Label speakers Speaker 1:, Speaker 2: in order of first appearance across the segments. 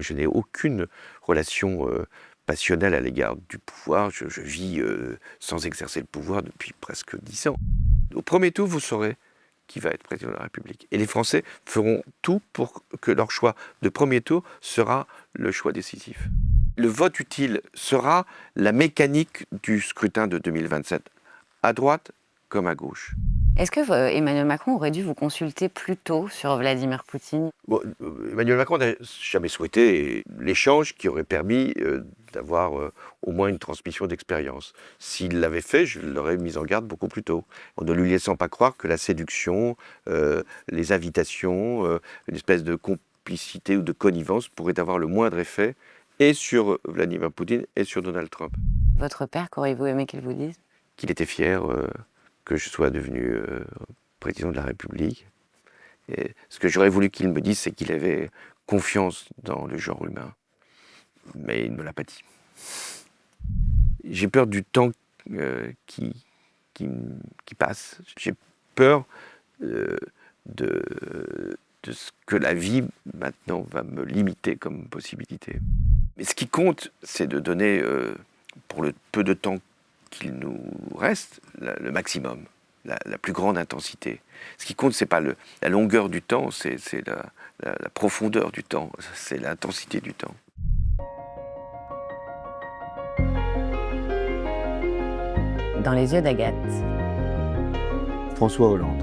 Speaker 1: Je n'ai aucune relation passionnelle à l'égard du pouvoir. Je vis sans exercer le pouvoir depuis presque 10 ans. Au premier tour, vous saurez qui va être président de la République. Et les Français feront tout pour que leur choix de premier tour sera le choix décisif. Le vote utile sera la mécanique du scrutin de 2027, à droite comme à gauche.
Speaker 2: Est-ce que Emmanuel Macron aurait dû vous consulter plus tôt sur Vladimir Poutine?
Speaker 1: Bon, Emmanuel Macron n'a jamais souhaité l'échange qui aurait permis d'avoir au moins une transmission d'expérience. S'il l'avait fait, je l'aurais mis en garde beaucoup plus tôt, en ne lui laissant pas croire que la séduction, les invitations, une espèce de complicité ou de connivence pourrait avoir le moindre effet et sur Vladimir Poutine et sur Donald Trump.
Speaker 2: Votre père, qu'auriez-vous aimé qu'il vous dise?
Speaker 1: Qu'il était fier que je sois devenu président de la République. Et ce que j'aurais voulu qu'il me dise, c'est qu'il avait confiance dans le genre humain. Mais il ne me l'a pas dit. J'ai peur du temps qui passe. J'ai peur de ce que la vie, maintenant, va me limiter comme possibilité. Mais ce qui compte, c'est de donner, pour le peu de temps qu'il nous reste, le maximum. La plus grande intensité. Ce qui compte, c'est pas la longueur du temps, c'est la profondeur du temps, c'est l'intensité du temps.
Speaker 2: Dans les yeux d'Agathe.
Speaker 1: François Hollande.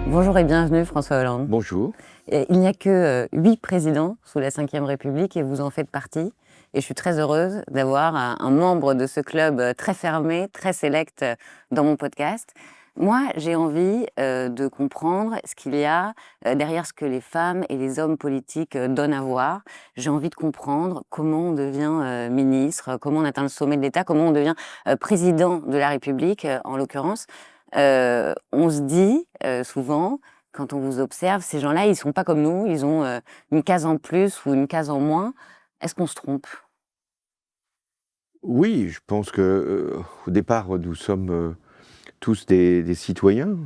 Speaker 2: Bonjour et bienvenue François Hollande.
Speaker 1: Bonjour.
Speaker 2: Il n'y a que 8 présidents sous la Ve République et vous en faites partie. Et je suis très heureuse d'avoir un membre de ce club très fermé, très sélect dans mon podcast. Moi, j'ai envie de comprendre ce qu'il y a derrière ce que les femmes et les hommes politiques donnent à voir. J'ai envie de comprendre comment on devient ministre, comment on atteint le sommet de l'État, comment on devient président de la République, en l'occurrence. On se dit souvent, quand on vous observe, ces gens-là, ils ne sont pas comme nous, ils ont une case en plus ou une case en moins. Est-ce qu'on se trompe?
Speaker 1: Oui, je pense qu'au départ, nous sommes tous des citoyens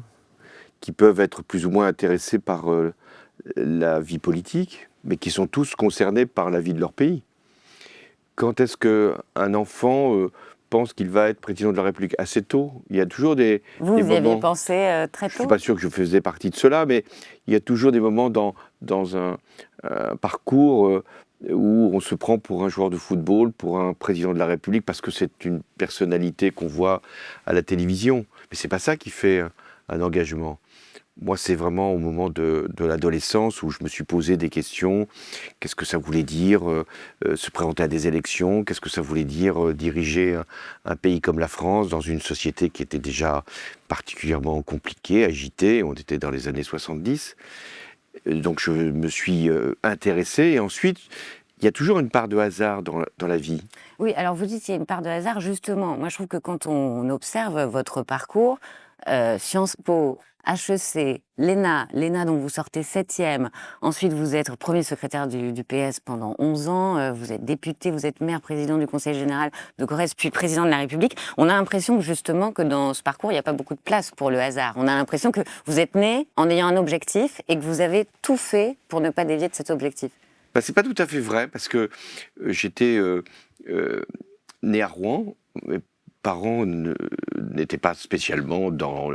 Speaker 1: qui peuvent être plus ou moins intéressés par la vie politique, mais qui sont tous concernés par la vie de leur pays. Quand est-ce qu'un enfant pense qu'il va être président de la République? Assez tôt. Il y a toujours des
Speaker 2: Vous y
Speaker 1: moments...
Speaker 2: aviez pensé très
Speaker 1: Je ne
Speaker 2: tôt?
Speaker 1: suis pas sûr que je faisais partie de cela, mais il y a toujours des moments dans un parcours où on se prend pour un joueur de football, pour un président de la République, parce que c'est une personnalité qu'on voit à la télévision. Mais c'est pas ça qui fait un engagement. Moi, c'est vraiment au moment de l'adolescence où je me suis posé des questions. Qu'est-ce que ça voulait dire se présenter à des élections? Qu'est-ce que ça voulait dire diriger un pays comme la France dans une société qui était déjà particulièrement compliquée, agitée? On était dans les années 70. Donc je me suis intéressé. Et ensuite, il y a toujours une part de hasard dans la vie.
Speaker 2: Oui, alors vous dites qu'il y a une part de hasard, justement. Moi, je trouve que quand on observe votre parcours, Sciences Po, HEC, l'ENA dont vous sortez 7e, ensuite vous êtes premier secrétaire du PS pendant 11 ans, vous êtes député, vous êtes maire, président du Conseil général de Corrèze, puis président de la République. On a l'impression justement que dans ce parcours, il n'y a pas beaucoup de place pour le hasard. On a l'impression que vous êtes né en ayant un objectif et que vous avez tout fait pour ne pas dévier de cet objectif.
Speaker 1: Ben, c'est pas tout à fait vrai, parce que j'étais né à Rouen. Mes parents n'étaient pas spécialement dans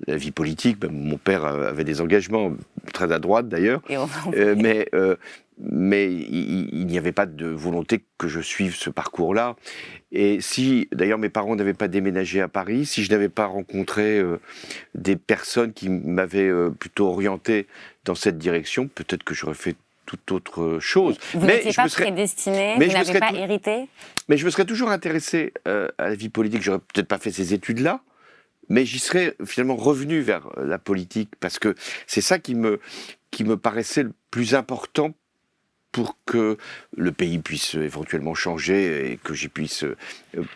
Speaker 1: la vie politique. Même mon père avait des engagements très à droite d'ailleurs, mais il n'y avait pas de volonté que je suive ce parcours-là. Et si d'ailleurs mes parents n'avaient pas déménagé à Paris, si je n'avais pas rencontré des personnes qui m'avaient plutôt orienté dans cette direction, peut-être que j'aurais fait toute autre chose.
Speaker 2: Vous n'étiez pas prédestiné, vous n'avez pas hérité?
Speaker 1: Mais je me serais toujours intéressé à la vie politique. J'aurais peut-être pas fait ces études-là, mais j'y serais finalement revenu vers la politique, parce que c'est ça qui me paraissait le plus important pour que le pays puisse éventuellement changer et que j'y puisse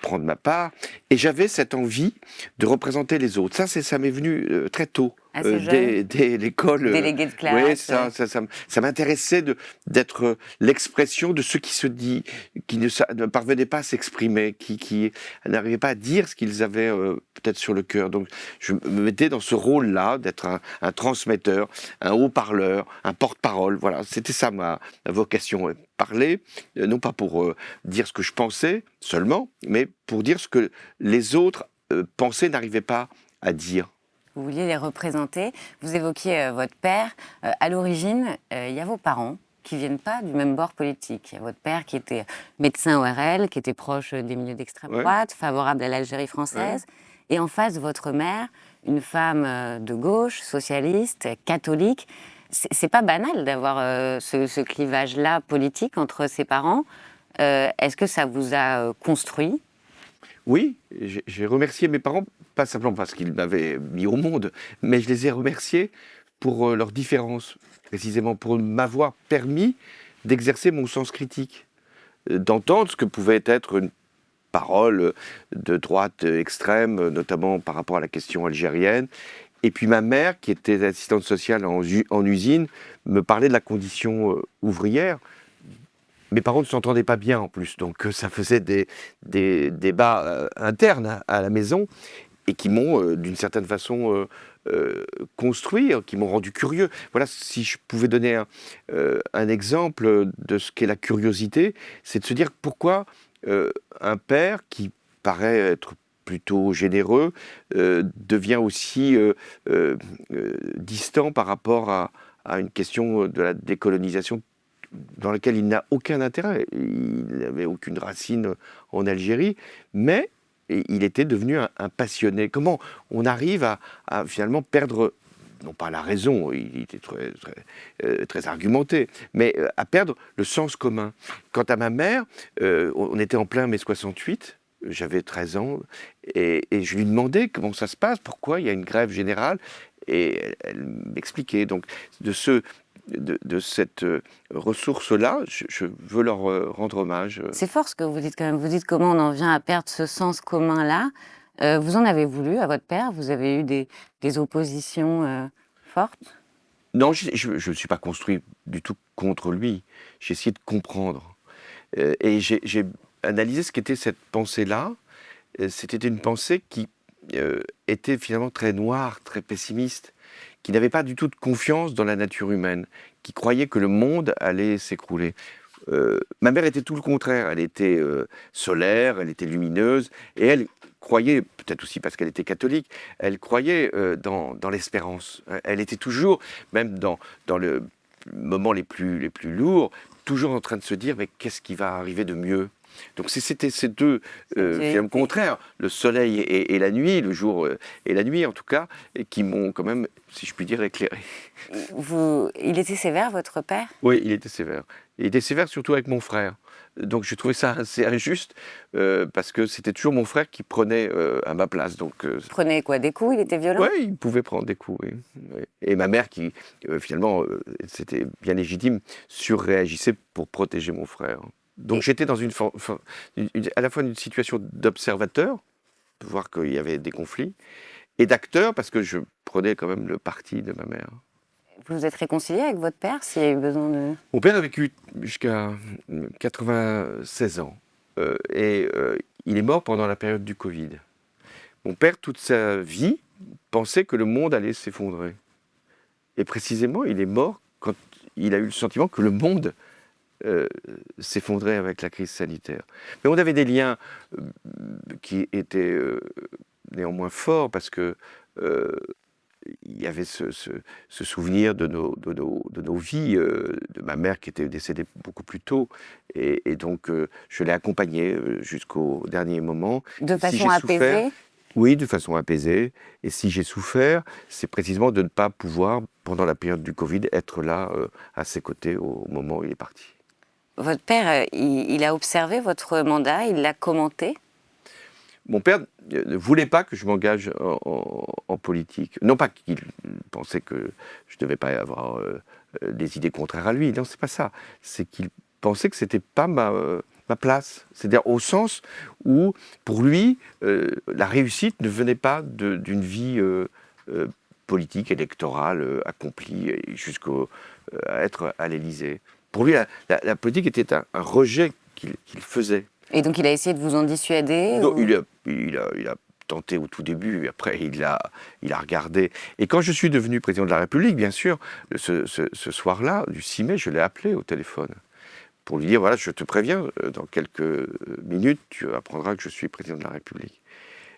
Speaker 1: prendre ma part. Et j'avais cette envie de représenter les autres. Ça m'est venu très tôt.
Speaker 2: Assez jeune,
Speaker 1: dès l'école.
Speaker 2: délégué de classe.
Speaker 1: Oui, ça m'intéressait d'être l'expression de ceux qui ne parvenaient pas à s'exprimer, qui n'arrivaient pas à dire ce qu'ils avaient peut-être sur le cœur. Donc je me mettais dans ce rôle-là, d'être un transmetteur, un haut-parleur, un porte-parole. Voilà, c'était ça ma vocation. Parler, non pas pour dire ce que je pensais seulement, mais pour dire ce que les autres pensaient, n'arrivaient pas à dire.
Speaker 2: Vous vouliez les représenter. Vous évoquiez votre père. À l'origine, il y a vos parents qui viennent pas du même bord politique. Il y a votre père qui était médecin ORL, qui était proche des milieux d'extrême droite, favorable à l'Algérie française. Et en face, votre mère, une femme de gauche, socialiste, catholique. C'est pas banal d'avoir ce clivage-là politique entre ses parents. Est-ce que ça vous a construit ?
Speaker 1: Oui, j'ai remercié mes parents, pas simplement parce qu'ils m'avaient mis au monde, mais je les ai remerciés pour leur différence, précisément pour m'avoir permis d'exercer mon sens critique, d'entendre ce que pouvait être une parole de droite extrême, notamment par rapport à la question algérienne. Et puis ma mère, qui était assistante sociale en usine, me parlait de la condition ouvrière. Mes parents ne s'entendaient pas bien en plus, donc ça faisait des débats internes à la maison et qui m'ont d'une certaine façon construit, qui m'ont rendu curieux. Voilà, si je pouvais donner un exemple de ce qu'est la curiosité, c'est de se dire pourquoi un père qui paraît être plutôt généreux devient aussi distant par rapport à une question de la décolonisation dans laquelle il n'a aucun intérêt. Il n'avait aucune racine en Algérie, mais il était devenu un passionné. Comment on arrive à finalement perdre, non pas la raison, il était très argumenté, mais à perdre le sens commun. Quant à ma mère, on était en plein mai 68, j'avais 13 ans, et je lui demandais comment ça se passe, pourquoi il y a une grève générale, et elle m'expliquait. Donc de cette ressource-là, je veux leur rendre hommage.
Speaker 2: C'est fort ce que vous dites quand même. Vous dites comment on en vient à perdre ce sens commun-là. Vous en avez voulu à votre père? Vous avez eu des oppositions fortes?
Speaker 1: Non, je ne suis pas construit du tout contre lui. J'ai essayé de comprendre. Et j'ai analysé ce qu'était cette pensée-là. C'était une pensée qui était finalement très noire, très pessimiste, qui n'avait pas du tout de confiance dans la nature humaine, qui croyait que le monde allait s'écrouler. Ma mère était tout le contraire, elle était solaire, elle était lumineuse, et elle croyait, peut-être aussi parce qu'elle était catholique, elle croyait dans l'espérance. Elle était toujours, même dans le moment les plus lourds, toujours en train de se dire, mais qu'est-ce qui va arriver de mieux ? Donc c'était ces deux films contraires, le soleil et la nuit, le jour et la nuit en tout cas, et qui m'ont quand même, si je puis dire, éclairé.
Speaker 2: Il était sévère, votre père?
Speaker 1: Oui, il était sévère. Il était sévère surtout avec mon frère. Donc j'ai trouvé ça assez injuste, parce que c'était toujours mon frère qui prenait à ma place. Donc,
Speaker 2: Prenait quoi, des coups? Il était violent?
Speaker 1: oui, il pouvait prendre des coups, oui. Oui. Et ma mère qui, finalement, c'était bien légitime, surréagissait pour protéger mon frère. Donc j'étais dans à la fois une situation d'observateur, voir qu'il y avait des conflits, et d'acteur, parce que je prenais quand même le parti de ma mère.
Speaker 2: Vous vous êtes réconcilié avec votre père s'il y a eu besoin de...
Speaker 1: Mon père a vécu jusqu'à 96 ans, et il est mort pendant la période du Covid. Mon père, toute sa vie, pensait que le monde allait s'effondrer. Et précisément, il est mort quand il a eu le sentiment que le monde s'effondrait avec la crise sanitaire. Mais on avait des liens qui étaient néanmoins forts parce que il y avait ce souvenir de nos vies, de ma mère qui était décédée beaucoup plus tôt, et donc je l'ai accompagnée jusqu'au dernier moment.
Speaker 2: De façon apaisée?
Speaker 1: Oui, de façon apaisée. Et si j'ai souffert, c'est précisément de ne pas pouvoir, pendant la période du Covid, être là à ses côtés au moment où il est parti.
Speaker 2: Votre père, il a observé votre mandat, il l'a commenté?
Speaker 1: Mon père ne voulait pas que je m'engage en politique. Non pas qu'il pensait que je ne devais pas avoir des idées contraires à lui. Non, c'est pas ça. C'est qu'il pensait que c'était pas ma place. C'est-à-dire au sens où, pour lui, la réussite ne venait pas d'une vie politique, électorale accomplie jusqu'à être à l'Élysée. Pour lui, la politique était un rejet qu'il faisait.
Speaker 2: Et donc il a essayé de vous en dissuader
Speaker 1: Non,
Speaker 2: ou...
Speaker 1: il a tenté au tout début, et après il a regardé. Et quand je suis devenu président de la République, bien sûr, ce soir-là, du 6 mai, je l'ai appelé au téléphone pour lui dire, voilà, je te préviens, dans quelques minutes, tu apprendras que je suis président de la République.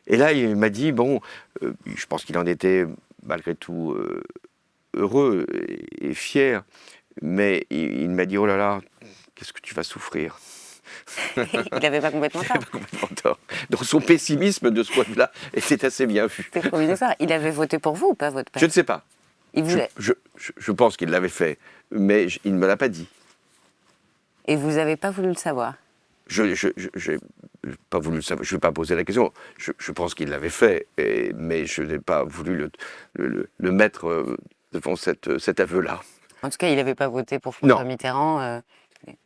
Speaker 1: Et là, il m'a dit, bon, je pense qu'il en était malgré tout heureux et fier, mais il m'a dit, oh là là, qu'est-ce que tu vas souffrir.
Speaker 2: Il n'avait pas complètement tort.
Speaker 1: Donc son pessimisme de ce point de vue-là était assez bien vu.
Speaker 2: C'est provisoire. Il avait voté pour vous ou pas, votre père?
Speaker 1: Je ne sais pas.
Speaker 2: Il voulait...
Speaker 1: je pense qu'il l'avait fait, mais il ne me l'a pas dit.
Speaker 2: Et vous n'avez pas voulu le savoir?
Speaker 1: Je n'ai pas voulu le savoir. Je ne vais pas poser la question. Je pense qu'il l'avait fait, mais je n'ai pas voulu le mettre devant cet aveu-là.
Speaker 2: En tout cas, il n'avait pas voté pour François Mitterrand.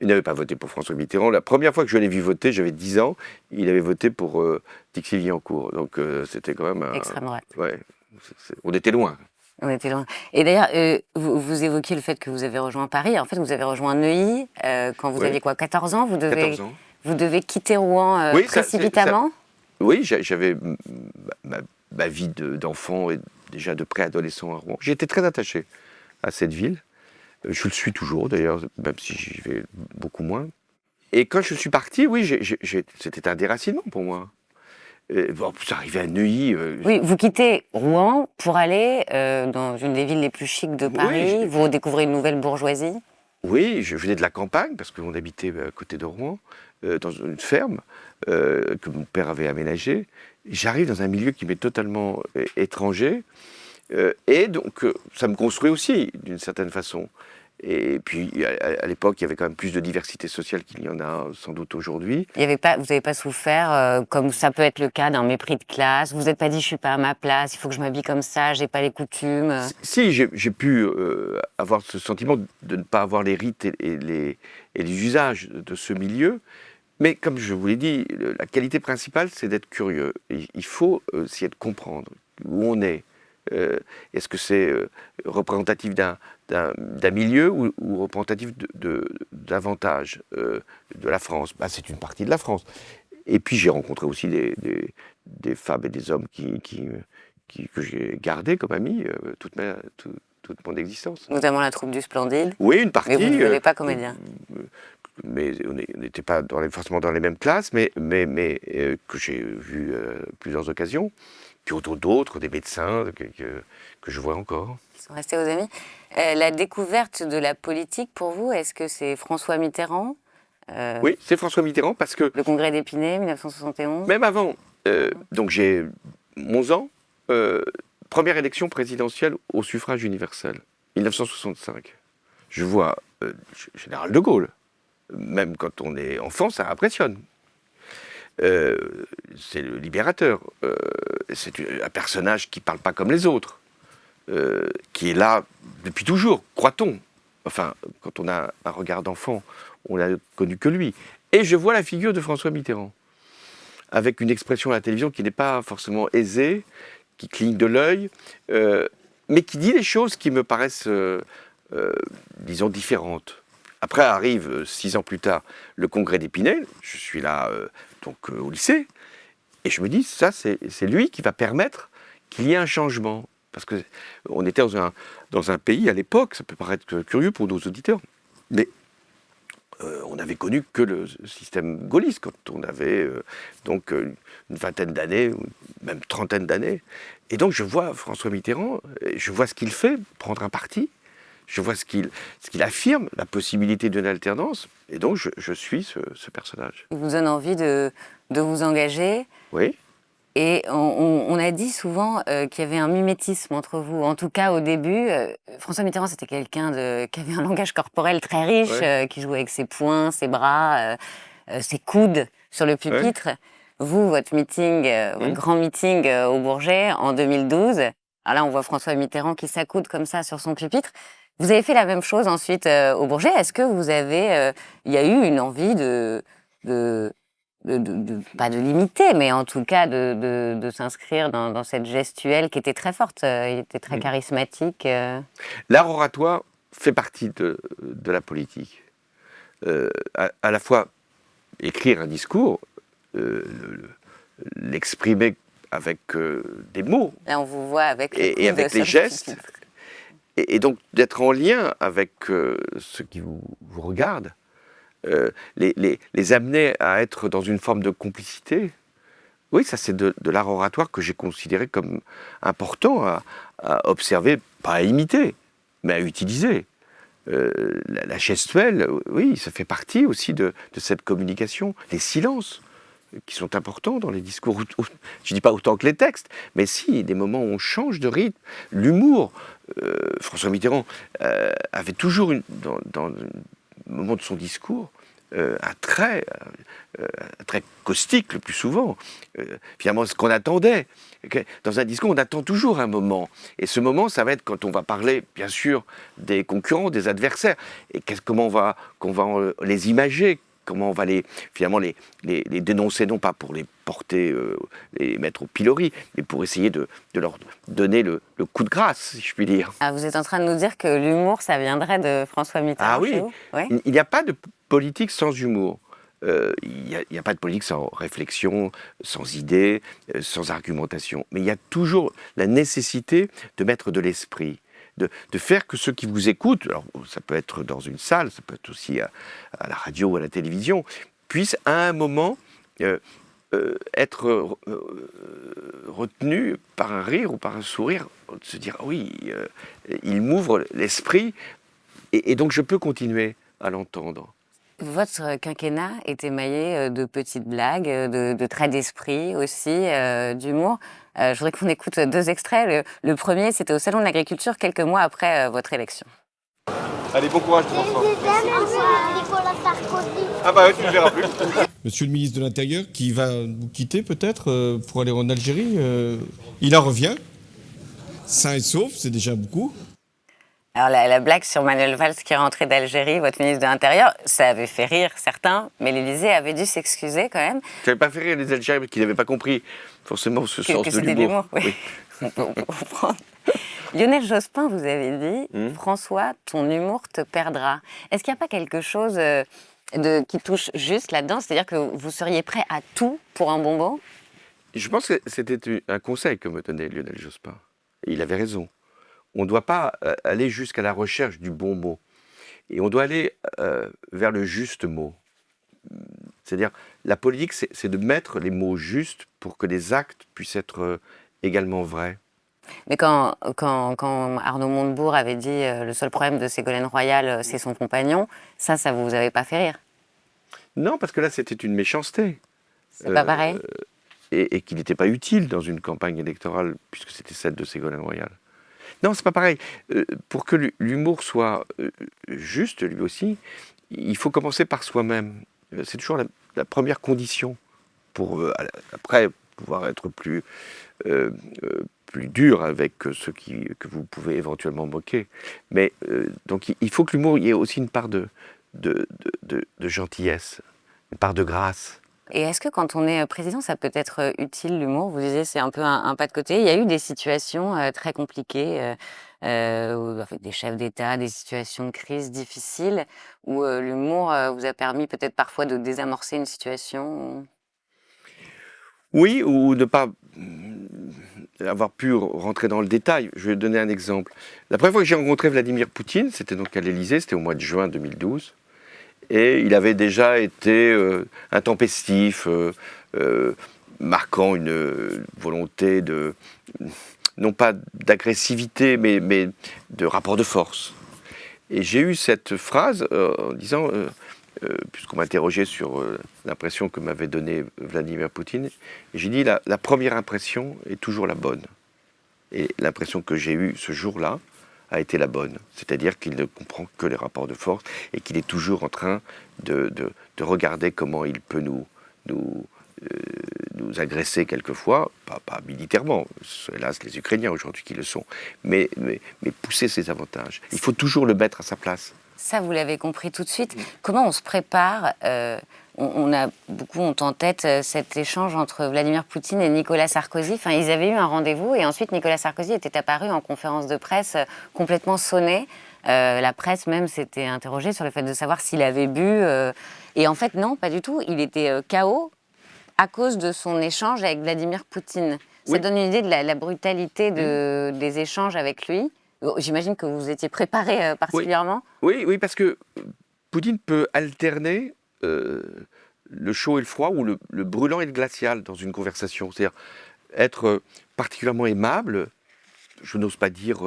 Speaker 1: Il n'avait pas voté pour François Mitterrand. La première fois que je l'ai vu voter, j'avais 10 ans, il avait voté pour Dixit-Villancourt. Donc c'était quand même...
Speaker 2: Extrême droite.
Speaker 1: Ouais, on était loin.
Speaker 2: On était loin. Et d'ailleurs, vous évoquiez le fait que vous avez rejoint Paris. En fait, vous avez rejoint Neuilly quand vous aviez quoi, 14 ans? 14 ans. Vous devez quitter Rouen précipitamment?
Speaker 1: Oui, j'avais ma vie d'enfant et déjà de préadolescent à Rouen. J'étais très attaché à cette ville. Je le suis toujours d'ailleurs, même si j'y vais beaucoup moins. Et quand je suis parti, oui, c'était un déracinement pour moi. Bon, j'arrivais à Neuilly.
Speaker 2: Oui, vous quittez Rouen pour aller dans une des villes les plus chics de Paris. Vous redécouvrez une nouvelle bourgeoisie.
Speaker 1: Oui, je venais de la campagne parce qu'on habitait à côté de Rouen, dans une ferme que mon père avait aménagée. J'arrive dans un milieu qui m'est totalement étranger. Et donc, ça me construit aussi, d'une certaine façon. Et puis, à l'époque, il y avait quand même plus de diversité sociale qu'il y en a sans doute aujourd'hui.
Speaker 2: Vous n'avez pas souffert, comme ça peut être le cas, d'un mépris de classe? Vous n'êtes pas dit, je ne suis pas à ma place, il faut que je m'habille comme ça, je n'ai pas les coutumes?
Speaker 1: Si, j'ai pu avoir ce sentiment de ne pas avoir les rites et les usages de ce milieu. Mais comme je vous l'ai dit, la qualité principale, c'est d'être curieux. Il faut essayer de comprendre où on est. Est-ce que c'est représentatif d'un milieu ou représentatif davantage de la France? C'est une partie de la France. Et puis j'ai rencontré aussi des femmes et des hommes que j'ai gardés comme amis toute mon existence.
Speaker 2: Notamment la troupe du Splendide?
Speaker 1: Oui, une partie.
Speaker 2: Mais vous ne devenez pas comédien?
Speaker 1: Mais on n'était pas forcément dans les mêmes classes, mais que j'ai vu plusieurs occasions. Puis d'autres, des médecins que je vois encore.
Speaker 2: Qui sont restés vos amis. La découverte de la politique, pour vous, est-ce que c'est François Mitterrand?
Speaker 1: Oui, c'est François Mitterrand parce que...
Speaker 2: Le congrès d'Épinay, 1971.
Speaker 1: Même avant, donc j'ai 11 ans, première élection présidentielle au suffrage universel, 1965. Je vois Général de Gaulle. Même quand on est enfant, ça impressionne. C'est le libérateur. C'est un personnage qui ne parle pas comme les autres, qui est là depuis toujours, croit-on. Enfin, quand on a un regard d'enfant, on n'a connu que lui. Et je vois la figure de François Mitterrand, avec une expression à la télévision qui n'est pas forcément aisée, qui cligne de l'œil, mais qui dit des choses qui me paraissent, disons, différentes. Après arrive, 6 ans plus tard, le congrès d'Épinay. Je suis là au lycée. Et je me dis, ça, c'est lui qui va permettre qu'il y ait un changement. Parce qu'on était dans un pays, à l'époque, ça peut paraître curieux pour nos auditeurs, mais on n'avait connu que le système gaulliste quand on avait donc une vingtaine d'années, ou même trentaine d'années. Et donc je vois François Mitterrand, je vois ce qu'il fait, prendre un parti. Je vois ce qu'il affirme, la possibilité d'une alternance, et donc je suis ce personnage.
Speaker 2: Il vous donne envie de vous engager.
Speaker 1: Oui.
Speaker 2: Et on a dit souvent qu'il y avait un mimétisme entre vous. En tout cas, au début, François Mitterrand, c'était quelqu'un qui avait un langage corporel très riche, qui jouait avec ses poings, ses bras, ses coudes sur le pupitre. Ouais. Vous, votre meeting, votre grand meeting au Bourget en 2012, alors là, on voit François Mitterrand qui s'accoude comme ça sur son pupitre. Vous avez fait la même chose ensuite au Bourget. Est-ce que vous avez, il y a eu une envie de pas de l'imiter, mais en tout cas de s'inscrire dans cette gestuelle qui était très forte. Il était très charismatique.
Speaker 1: L'art oratoire fait partie de la politique. À la fois écrire un discours, l'exprimer avec des mots
Speaker 2: Là, on vous voit avec le
Speaker 1: et
Speaker 2: coude
Speaker 1: avec
Speaker 2: sur
Speaker 1: les
Speaker 2: le
Speaker 1: gestes,
Speaker 2: pupitre.
Speaker 1: et donc d'être en lien avec ceux qui vous regardent, les amener à être dans une forme de complicité. Oui, ça c'est de l'art oratoire que j'ai considéré comme important à observer, pas à imiter, mais à utiliser. La gestuelle, oui, ça fait partie aussi de cette communication. Les silences, qui sont importants dans les discours, je ne dis pas autant que les textes, mais si, des moments où on change de rythme. L'humour, François Mitterrand avait toujours, dans le moment de son discours, un trait caustique le plus souvent. Finalement, ce qu'on attendait. Dans un discours, on attend toujours un moment. Et ce moment, ça va être quand on va parler, bien sûr, des concurrents, des adversaires. Et comment qu'on va les imager, comment on va finalement les dénoncer, non pas pour les porter, les mettre au pilori, mais pour essayer de leur donner le coup de grâce, si je puis dire.
Speaker 2: Ah, vous êtes en train de nous dire que l'humour, ça viendrait de François Mitterrand
Speaker 1: Ah oui,
Speaker 2: chez vous? Oui.
Speaker 1: il n'y a pas de politique sans humour. Il n'y a pas de politique sans réflexion, sans idée, sans argumentation. Mais il y a toujours la nécessité de mettre de l'esprit, de faire que ceux qui vous écoutent, alors ça peut être dans une salle, ça peut être aussi à la radio ou à la télévision, puissent à un moment être retenus par un rire ou par un sourire, de se dire ah oui, il m'ouvre l'esprit, et donc je peux continuer à l'entendre.
Speaker 2: Votre quinquennat est émaillé de petites blagues, de traits d'esprit aussi, d'humour. Je voudrais qu'on écoute 2 extraits. Le premier, c'était au Salon de l'Agriculture, quelques mois après votre élection.
Speaker 3: Allez, bon courage, les enfants.
Speaker 4: Nicolas Sarkozy.
Speaker 3: Ah bah oui, tu ne le verras plus.
Speaker 5: Monsieur le ministre de l'Intérieur, qui va vous quitter peut-être pour aller en Algérie, il en revient, sain et sauf, c'est déjà beaucoup.
Speaker 2: Alors la blague sur Manuel Valls qui est rentré d'Algérie, votre ministre de l'Intérieur, ça avait fait rire certains, mais l'Élysée avait dû s'excuser quand même.
Speaker 1: Ça n'avait pas fait rire les Algériens qui n'avaient pas compris forcément ce sens
Speaker 2: Que
Speaker 1: de
Speaker 2: c'était de
Speaker 1: l'humour.
Speaker 2: l'humour, oui. On peut comprendre. Lionel Jospin, vous avez dit, François, ton humour te perdra. Est-ce qu'il n'y a pas quelque chose qui touche juste là-dedans? C'est-à-dire que vous seriez prêt à tout pour un bonbon?
Speaker 1: Je pense que c'était un conseil que me donnait Lionel Jospin. Et il avait raison. On ne doit pas aller jusqu'à la recherche du bon mot. Et on doit aller vers le juste mot. C'est-à-dire, la politique, c'est de mettre les mots justes pour que les actes puissent être également vrais.
Speaker 2: Mais quand Arnaud Montebourg avait dit le seul problème de Ségolène Royal, c'est son compagnon, ça vous avait pas fait rire?
Speaker 1: Non, parce que là, c'était une méchanceté.
Speaker 2: C'est pas pareil?
Speaker 1: Et qu'il n'était pas utile dans une campagne électorale, puisque c'était celle de Ségolène Royal. Non, c'est pas pareil. Pour que l'humour soit juste, lui aussi, il faut commencer par soi-même. C'est toujours la première condition pour, après, pouvoir être plus dur avec ceux que vous pouvez éventuellement moquer. Mais donc, il faut que l'humour, il y ait aussi une part de gentillesse, une part de grâce.
Speaker 2: Et est-ce que quand on est président, ça peut être utile l'humour? Vous disiez c'est un peu un pas de côté. Il y a eu des situations très compliquées avec des chefs d'État, des situations de crise difficiles où l'humour vous a permis peut-être parfois de désamorcer une situation.
Speaker 1: Oui, ou ne pas avoir pu rentrer dans le détail. Je vais donner un exemple. La première fois que j'ai rencontré Vladimir Poutine, c'était donc à l'Élysée, c'était au mois de juin 2012. Et il avait déjà été intempestif, marquant une volonté non pas d'agressivité, mais de rapport de force. Et j'ai eu cette phrase en disant, puisqu'on m'interrogeait sur l'impression que m'avait donnée Vladimir Poutine, et j'ai dit la première impression est toujours la bonne. Et l'impression que j'ai eue ce jour-là a été la bonne. C'est-à-dire qu'il ne comprend que les rapports de force et qu'il est toujours en train de regarder comment il peut nous agresser quelquefois, pas militairement, c'est hélas les Ukrainiens aujourd'hui qui le sont, mais pousser ses avantages. Il faut toujours le mettre à sa place.
Speaker 2: Ça, vous l'avez compris tout de suite. Comment on se prépare on a beaucoup ont en tête cet échange entre Vladimir Poutine et Nicolas Sarkozy. Enfin, ils avaient eu un rendez-vous et ensuite Nicolas Sarkozy était apparu en conférence de presse complètement sonné. La presse même s'était interrogée sur le fait de savoir s'il avait bu. Et en fait, non, pas du tout. Il était KO à cause de son échange avec Vladimir Poutine. Ça
Speaker 1: Oui.
Speaker 2: donne une idée de la brutalité des échanges avec lui. J'imagine que vous étiez préparé particulièrement.
Speaker 1: Oui, parce que Poutine peut alterner le chaud et le froid, ou le brûlant et le glacial dans une conversation. C'est-à-dire être particulièrement aimable, je n'ose pas dire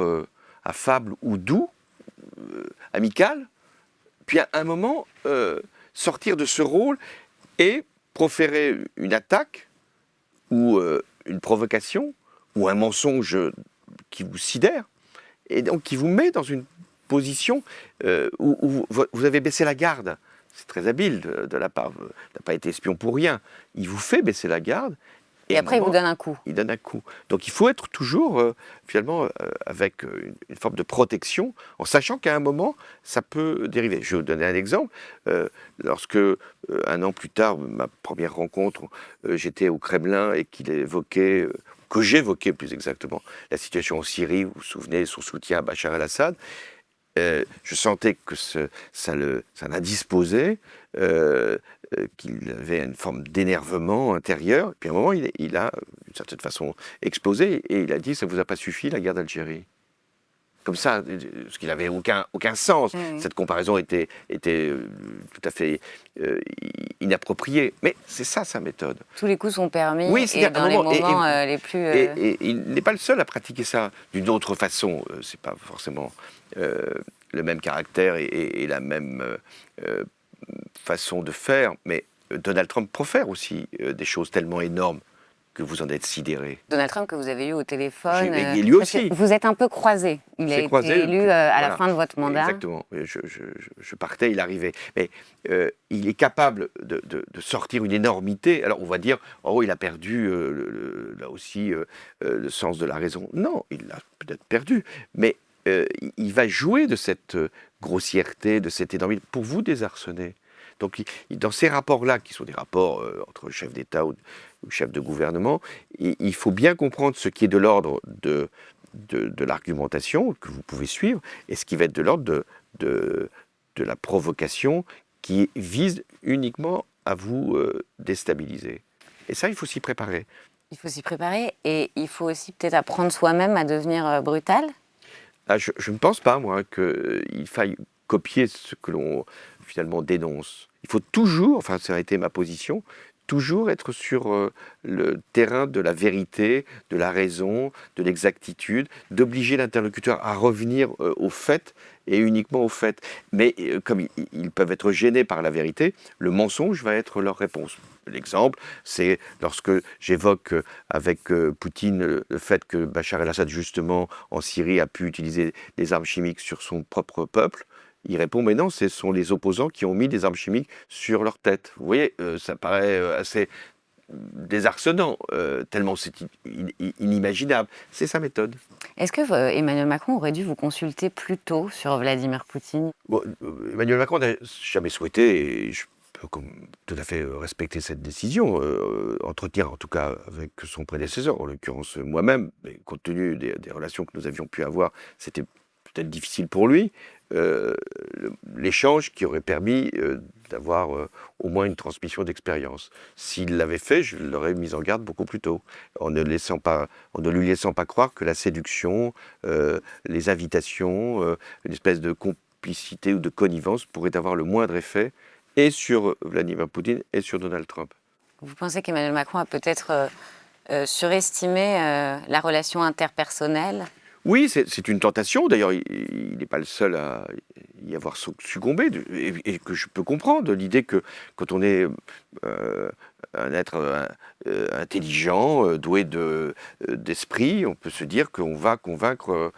Speaker 1: affable ou doux, amical, puis à un moment sortir de ce rôle et proférer une attaque ou une provocation ou un mensonge qui vous sidère et donc qui vous met dans une position où vous avez baissé la garde. C'est très habile de la part, il n'a pas été espion pour rien. Il vous fait baisser la garde.
Speaker 2: Et après, il vous donne un coup.
Speaker 1: Il donne un coup. Donc il faut être toujours, finalement, avec une forme de protection, en sachant qu'à un moment, ça peut dériver. Je vais vous donner un exemple. Lorsque, un an plus tard, ma première rencontre, j'étais au Kremlin et qu'il évoquait, que j'évoquais plus exactement, la situation en Syrie, vous vous souvenez, son soutien à Bachar el-Assad, je sentais que ça l'indisposait, qu'il avait une forme d'énervement intérieur. Et puis à un moment, il a, d'une certaine façon, explosé et il a dit « ça ne vous a pas suffi, la guerre d'Algérie ». Comme ça, ce qui n'avait aucun sens. Cette comparaison était tout à fait inappropriée. Mais c'est ça, sa méthode.
Speaker 2: Tous les coups sont permis,
Speaker 1: Oui,
Speaker 2: et dans les moments les plus...
Speaker 1: Et il n'est pas le seul à pratiquer ça d'une autre façon. C'est pas forcément le même caractère et la même façon de faire, mais Donald Trump profère aussi des choses tellement énormes que vous en êtes sidéré.
Speaker 2: Donald Trump que vous avez eu au téléphone,
Speaker 1: et lui aussi.
Speaker 2: Vous êtes un peu croisés. Il a été élu à la fin de votre mandat.
Speaker 1: Exactement. Je partais, il arrivait. Mais il est capable de sortir une énormité. Alors on va dire, oh, il a perdu là aussi le sens de la raison. Non, il l'a peut-être perdu, mais il va jouer de cette grossièreté, de cette énormité, pour vous désarçonner. Donc, dans ces rapports-là, qui sont des rapports entre chefs d'État ou chefs de gouvernement, il faut bien comprendre ce qui est de l'ordre de l'argumentation que vous pouvez suivre et ce qui va être de l'ordre de la provocation qui vise uniquement à vous déstabiliser. Et ça, il faut s'y préparer.
Speaker 2: Il faut s'y préparer et il faut aussi peut-être apprendre soi-même à devenir brutal.
Speaker 1: Ah, je ne pense pas, moi, qu'il faille copier ce que l'on finalement dénonce. Il faut toujours, enfin ça a été ma position, toujours être sur le terrain de la vérité, de la raison, de l'exactitude, d'obliger l'interlocuteur à revenir aux faits et uniquement aux faits. Mais comme ils peuvent être gênés par la vérité, le mensonge va être leur réponse. L'exemple, c'est lorsque j'évoque avec Poutine le fait que Bachar el-Assad, justement, en Syrie, a pu utiliser des armes chimiques sur son propre peuple. Il répond, mais non, ce sont les opposants qui ont mis des armes chimiques sur leur tête. Vous voyez, ça paraît assez désarçonnant, tellement c'est inimaginable. C'est sa méthode.
Speaker 2: Est-ce que Emmanuel Macron aurait dû vous consulter plus tôt sur Vladimir Poutine ?
Speaker 1: Bon, Emmanuel Macron n'a jamais souhaité, et je peux tout à fait respecter cette décision, entretenir en tout cas avec son prédécesseur, en l'occurrence moi-même, mais compte tenu des relations que nous avions pu avoir, c'était peut-être difficile pour lui, l'échange qui aurait permis d'avoir au moins une transmission d'expérience. S'il l'avait fait, je l'aurais mis en garde beaucoup plus tôt, en ne lui laissant pas croire que la séduction, les invitations, une espèce de complicité ou de connivence pourrait avoir le moindre effet et sur Vladimir Poutine et sur Donald Trump.
Speaker 2: Vous pensez qu'Emmanuel Macron a peut-être surestimé la relation interpersonnelle ?
Speaker 1: Oui, c'est une tentation. D'ailleurs, il n'est pas le seul à y avoir succombé. Et que je peux comprendre l'idée que quand on est un être intelligent, doué d'esprit, on peut se dire qu'on va convaincre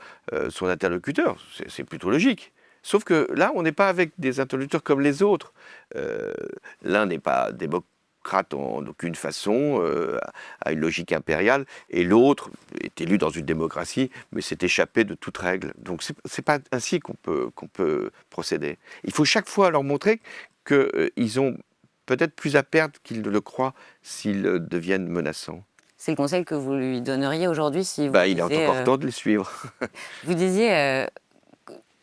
Speaker 1: son interlocuteur. C'est plutôt logique. Sauf que là, on n'est pas avec des interlocuteurs comme les autres. L'un n'est pas démocrate en aucune façon, à une logique impériale, et l'autre est élu dans une démocratie, mais s'est échappé de toute règle. Donc c'est pas ainsi qu'on peut procéder. Il faut chaque fois leur montrer qu'ils ont peut-être plus à perdre qu'ils ne le croient s'ils deviennent menaçants.
Speaker 2: C'est le conseil que vous lui donneriez aujourd'hui si vous
Speaker 1: Il est
Speaker 2: disiez,
Speaker 1: encore temps de les suivre.
Speaker 2: vous disiez,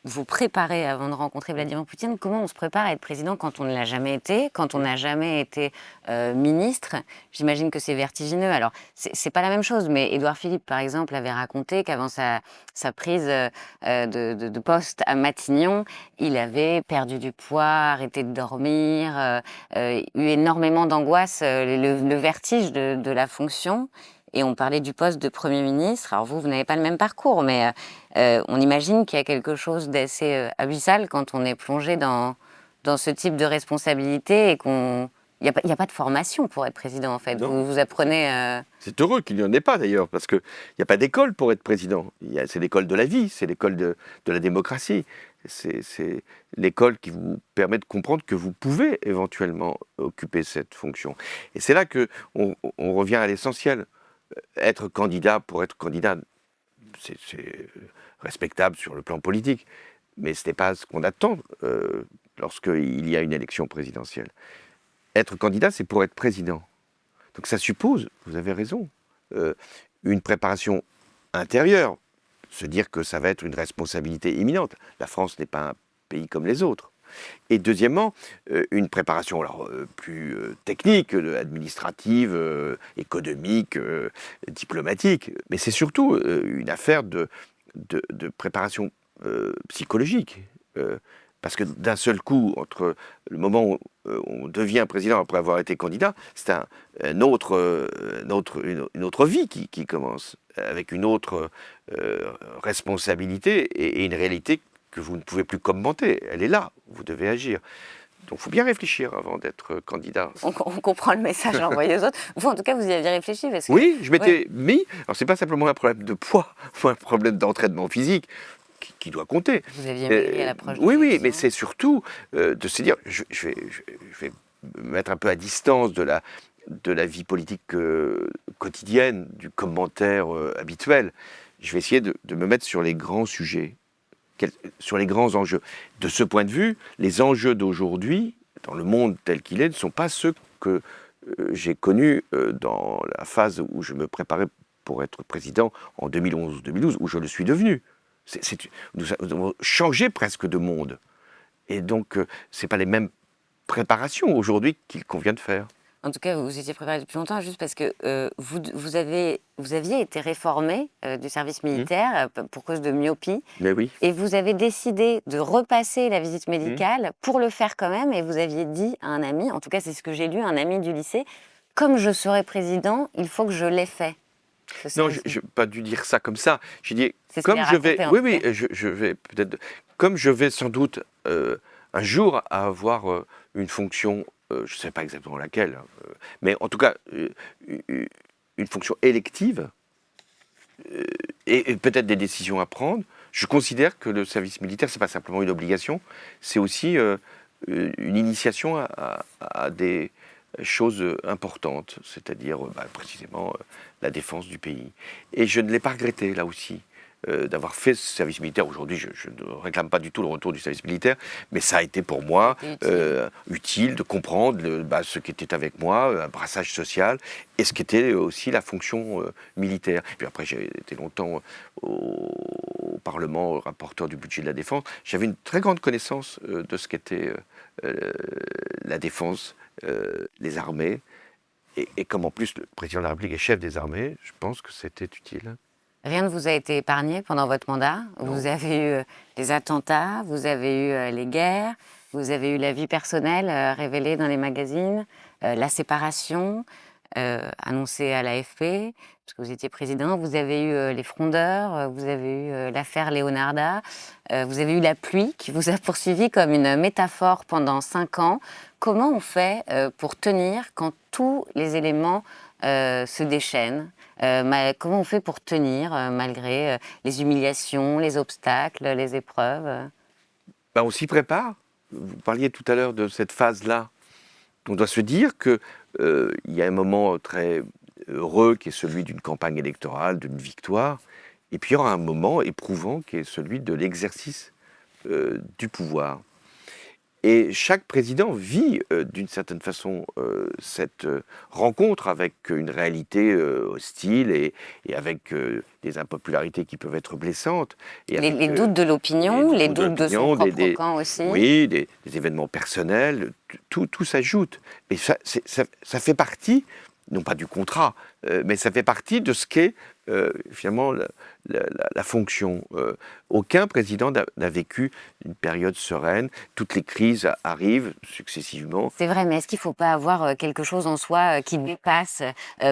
Speaker 2: vous préparez avant de rencontrer Vladimir Poutine. Comment on se prépare à être président quand on ne l'a jamais été, quand on n'a jamais été ministre? J'imagine que c'est vertigineux. Alors, c'est pas la même chose, mais Édouard Philippe, par exemple, avait raconté qu'avant sa prise de poste à Matignon, il avait perdu du poids, arrêté de dormir, eu énormément d'angoisse, le vertige de la fonction. Et on parlait du poste de Premier ministre. Alors vous n'avez pas le même parcours, mais on imagine qu'il y a quelque chose d'assez abyssal quand on est plongé dans ce type de responsabilité et qu'il n'y a pas de formation pour être président, en fait.
Speaker 1: Non.
Speaker 2: Vous apprenez...
Speaker 1: C'est heureux qu'il n'y en ait pas d'ailleurs, parce qu'il n'y a pas d'école pour être président. C'est l'école de la vie, c'est l'école de la démocratie. C'est l'école qui vous permet de comprendre que vous pouvez éventuellement occuper cette fonction. Et c'est là qu'on revient à l'essentiel. Être candidat pour être candidat, c'est respectable sur le plan politique, mais ce n'est pas ce qu'on attend lorsqu'il y a une élection présidentielle. Être candidat, c'est pour être président. Donc ça suppose, vous avez raison, une préparation intérieure, se dire que ça va être une responsabilité imminente. La France n'est pas un pays comme les autres. Et deuxièmement, une préparation plus technique, administrative, économique, diplomatique, mais c'est surtout une affaire de préparation psychologique. Parce que d'un seul coup, entre le moment où on devient président après avoir été candidat, c'est une autre vie qui commence, avec une autre responsabilité et une réalité que vous ne pouvez plus commenter. Elle est là, vous devez agir. Donc il faut bien réfléchir avant d'être candidat.
Speaker 2: On comprend le message envoyé aux autres. Vous, en tout cas, vous y aviez réfléchi parce que...
Speaker 1: Oui, je m'étais mis... Alors c'est pas simplement un problème de poids, ou un problème d'entraînement physique, qui doit compter.
Speaker 2: Vous aviez mêlé à l'approche de
Speaker 1: Oui,
Speaker 2: l'élection.
Speaker 1: mais c'est surtout de se dire, je vais me mettre un peu à distance de la vie politique quotidienne, du commentaire habituel. Je vais essayer de me mettre sur les grands sujets, sur les grands enjeux. De ce point de vue, les enjeux d'aujourd'hui, dans le monde tel qu'il est, ne sont pas ceux que j'ai connus dans la phase où je me préparais pour être président en 2011-2012, où je le suis devenu. Nous avons changé presque de monde. Et donc, ce n'est pas les mêmes préparations aujourd'hui qu'il convient de faire.
Speaker 2: En tout cas, vous étiez préparé depuis longtemps, juste parce que vous aviez été réformé du service militaire pour cause de myopie.
Speaker 1: Mais oui.
Speaker 2: Et vous avez décidé de repasser la visite médicale pour le faire quand même. Et vous aviez dit à un ami, en tout cas c'est ce que j'ai lu, un ami du lycée, comme je serai président, il faut que je l'aie fait.
Speaker 1: Non, je n'ai pas dû dire ça comme ça. J'ai dit,
Speaker 2: C'est ce
Speaker 1: comme
Speaker 2: qu'il a
Speaker 1: je vais...
Speaker 2: raconté, en
Speaker 1: Oui,
Speaker 2: tout cas.
Speaker 1: je vais peut-être... Comme je vais sans doute un jour avoir une fonction, je ne sais pas exactement laquelle, mais en tout cas une fonction élective, et peut-être des décisions à prendre, je considère que le service militaire, ce n'est pas simplement une obligation, c'est aussi une initiation à des choses importantes, c'est-à-dire précisément la défense du pays. Et je ne l'ai pas regretté, là aussi, d'avoir fait ce service militaire. Aujourd'hui, je ne réclame pas du tout le retour du service militaire, mais ça a été pour moi utile de comprendre ce qui était avec moi, un brassage social, et ce qu'était aussi la fonction militaire. Et puis après, j'ai été longtemps au Parlement, rapporteur du budget de la défense. J'avais une très grande connaissance de ce qu'était la défense, les armées, et comme en plus le président de la République est chef des armées, je pense que c'était utile.
Speaker 2: Rien ne vous a été épargné pendant votre mandat. Vous avez eu les attentats, vous avez eu les guerres, vous avez eu la vie personnelle révélée dans les magazines, la séparation annoncée à l'AFP, parce que vous étiez président. Vous avez eu les frondeurs, vous avez eu l'affaire Leonarda, vous avez eu la pluie qui vous a poursuivi comme une métaphore pendant 5 ans. Comment on fait pour tenir quand tous les éléments se déchaînent? Comment on fait pour tenir malgré les humiliations, les obstacles, les épreuves?
Speaker 1: On s'y prépare. Vous parliez tout à l'heure de cette phase-là. On doit se dire qu'il y a un moment très heureux qui est celui d'une campagne électorale, d'une victoire, et puis il y aura un moment éprouvant qui est celui de l'exercice du pouvoir. Et chaque président vit d'une certaine façon cette rencontre avec une réalité hostile et avec des impopularités qui peuvent être blessantes. Et avec,
Speaker 2: Les doutes de l'opinion, les
Speaker 1: doutes
Speaker 2: doutes de son
Speaker 1: l'opinion,
Speaker 2: propre camp aussi.
Speaker 1: Oui, des événements personnels, tout s'ajoute. Et ça fait partie, non pas du contrat, mais ça fait partie de ce qu'est finalement la fonction. Aucun président n'a vécu une période sereine. Toutes les crises arrivent successivement.
Speaker 2: C'est vrai, mais est-ce qu'il ne faut pas avoir quelque chose en soi qui dépasse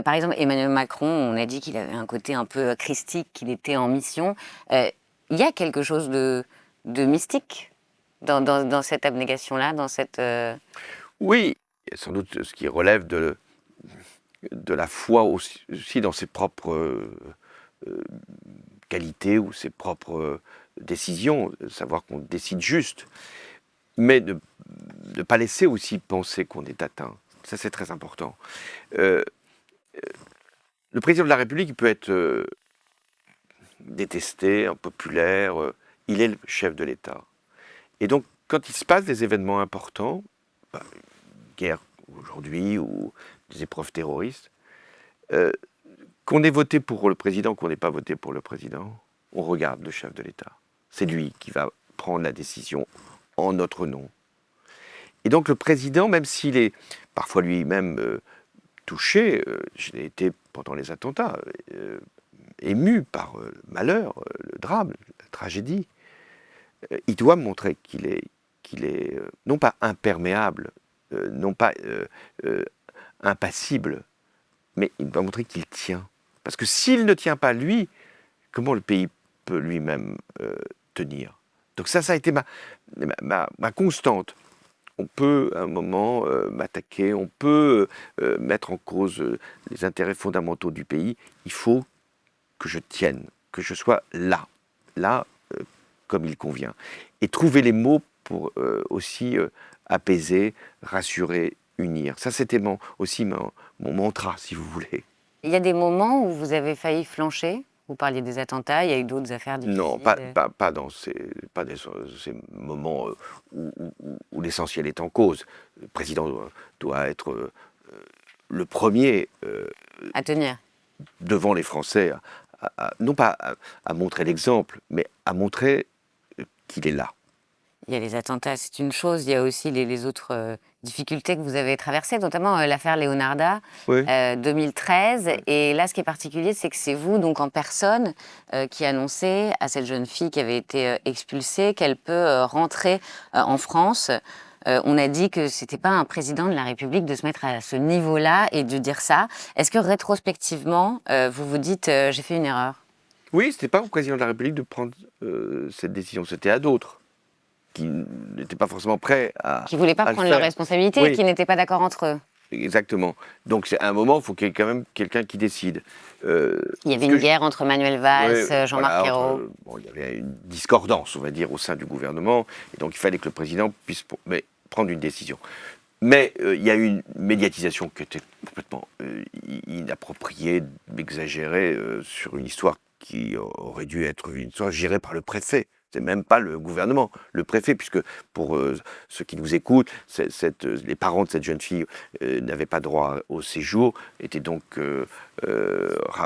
Speaker 2: par exemple, Emmanuel Macron, on a dit qu'il avait un côté un peu christique, qu'il était en mission. Il y a quelque chose de mystique dans cette abnégation-là, dans cette...
Speaker 1: Oui, il y a sans doute ce qui relève de la foi aussi dans ses propres qualités ou ses propres décisions, savoir qu'on décide juste, mais de ne pas laisser aussi penser qu'on est atteint. Ça, c'est très important. Le président de la République peut être détesté, impopulaire, il est le chef de l'État. Et donc, quand il se passe des événements importants, guerre aujourd'hui ou des épreuves terroristes, qu'on ait voté pour le président, qu'on n'ait pas voté pour le président, on regarde le chef de l'État. C'est lui qui va prendre la décision en notre nom. Et donc le président, même s'il est parfois lui-même touché, j'ai été pendant les attentats, ému par le malheur, le drame, la tragédie, il doit montrer qu'il est non pas imperméable, non pas impassible, mais il doit montrer qu'il tient. Parce que s'il ne tient pas lui, comment le pays peut lui-même tenir? Donc ça a été ma constante. On peut à un moment m'attaquer, on peut mettre en cause les intérêts fondamentaux du pays. Il faut que je tienne, que je sois là comme il convient. Et trouver les mots pour aussi apaiser, rassurer, unir. Ça, c'était aussi mon mantra, si vous voulez.
Speaker 2: Il y a des moments où vous avez failli flancher? Vous parliez des attentats, il y a eu d'autres affaires difficiles.
Speaker 1: Non, pas dans ces moments où l'essentiel est en cause. Le président doit être le premier
Speaker 2: à tenir.
Speaker 1: devant les Français, non pas à montrer l'exemple, mais à montrer qu'il est là.
Speaker 2: Il y a les attentats, c'est une chose. Il y a aussi les autres difficultés que vous avez traversées, notamment l'affaire Leonarda,
Speaker 1: Oui.
Speaker 2: 2013. Et là, ce qui est particulier, c'est que c'est vous, donc en personne, qui annoncez à cette jeune fille qui avait été expulsée qu'elle peut rentrer en France. On a dit que c'était pas un président de la République de se mettre à ce niveau-là et de dire ça. Est-ce que rétrospectivement, vous vous dites j'ai fait une erreur?
Speaker 1: Oui, c'était pas au président de la République de prendre cette décision, c'était à d'autres qui n'étaient pas forcément prêts à
Speaker 2: Qui ne voulaient pas
Speaker 1: à le
Speaker 2: prendre leurs
Speaker 1: faire.
Speaker 2: responsabilités
Speaker 1: Oui.
Speaker 2: et qui n'étaient pas d'accord entre eux.
Speaker 1: Exactement. Donc c'est à un moment, il faut qu'il y ait quand même quelqu'un qui décide.
Speaker 2: Il y avait une guerre entre Manuel Valls,
Speaker 1: Ouais,
Speaker 2: Jean-Marc
Speaker 1: voilà,
Speaker 2: Ayrault.
Speaker 1: il y avait une discordance, on va dire, au sein du gouvernement, et donc il fallait que le président puisse prendre une décision. Mais il y a eu une médiatisation qui était complètement inappropriée, exagérée, sur une histoire qui aurait dû être une histoire gérée par le préfet. C'est même pas le gouvernement, le préfet, puisque pour ceux qui nous écoutent, les parents de cette jeune fille n'avaient pas droit au séjour, étaient donc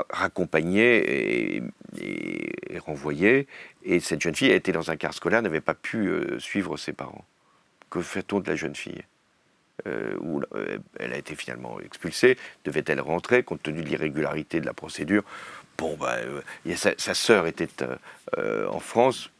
Speaker 1: raccompagnés et renvoyés. Et cette jeune fille a été dans un quart scolaire, n'avait pas pu suivre ses parents. Que fait-on de la jeune fille où elle a été finalement expulsée, devait-elle rentrer compte tenu de l'irrégularité de la procédure? Bon, sa sœur était en France,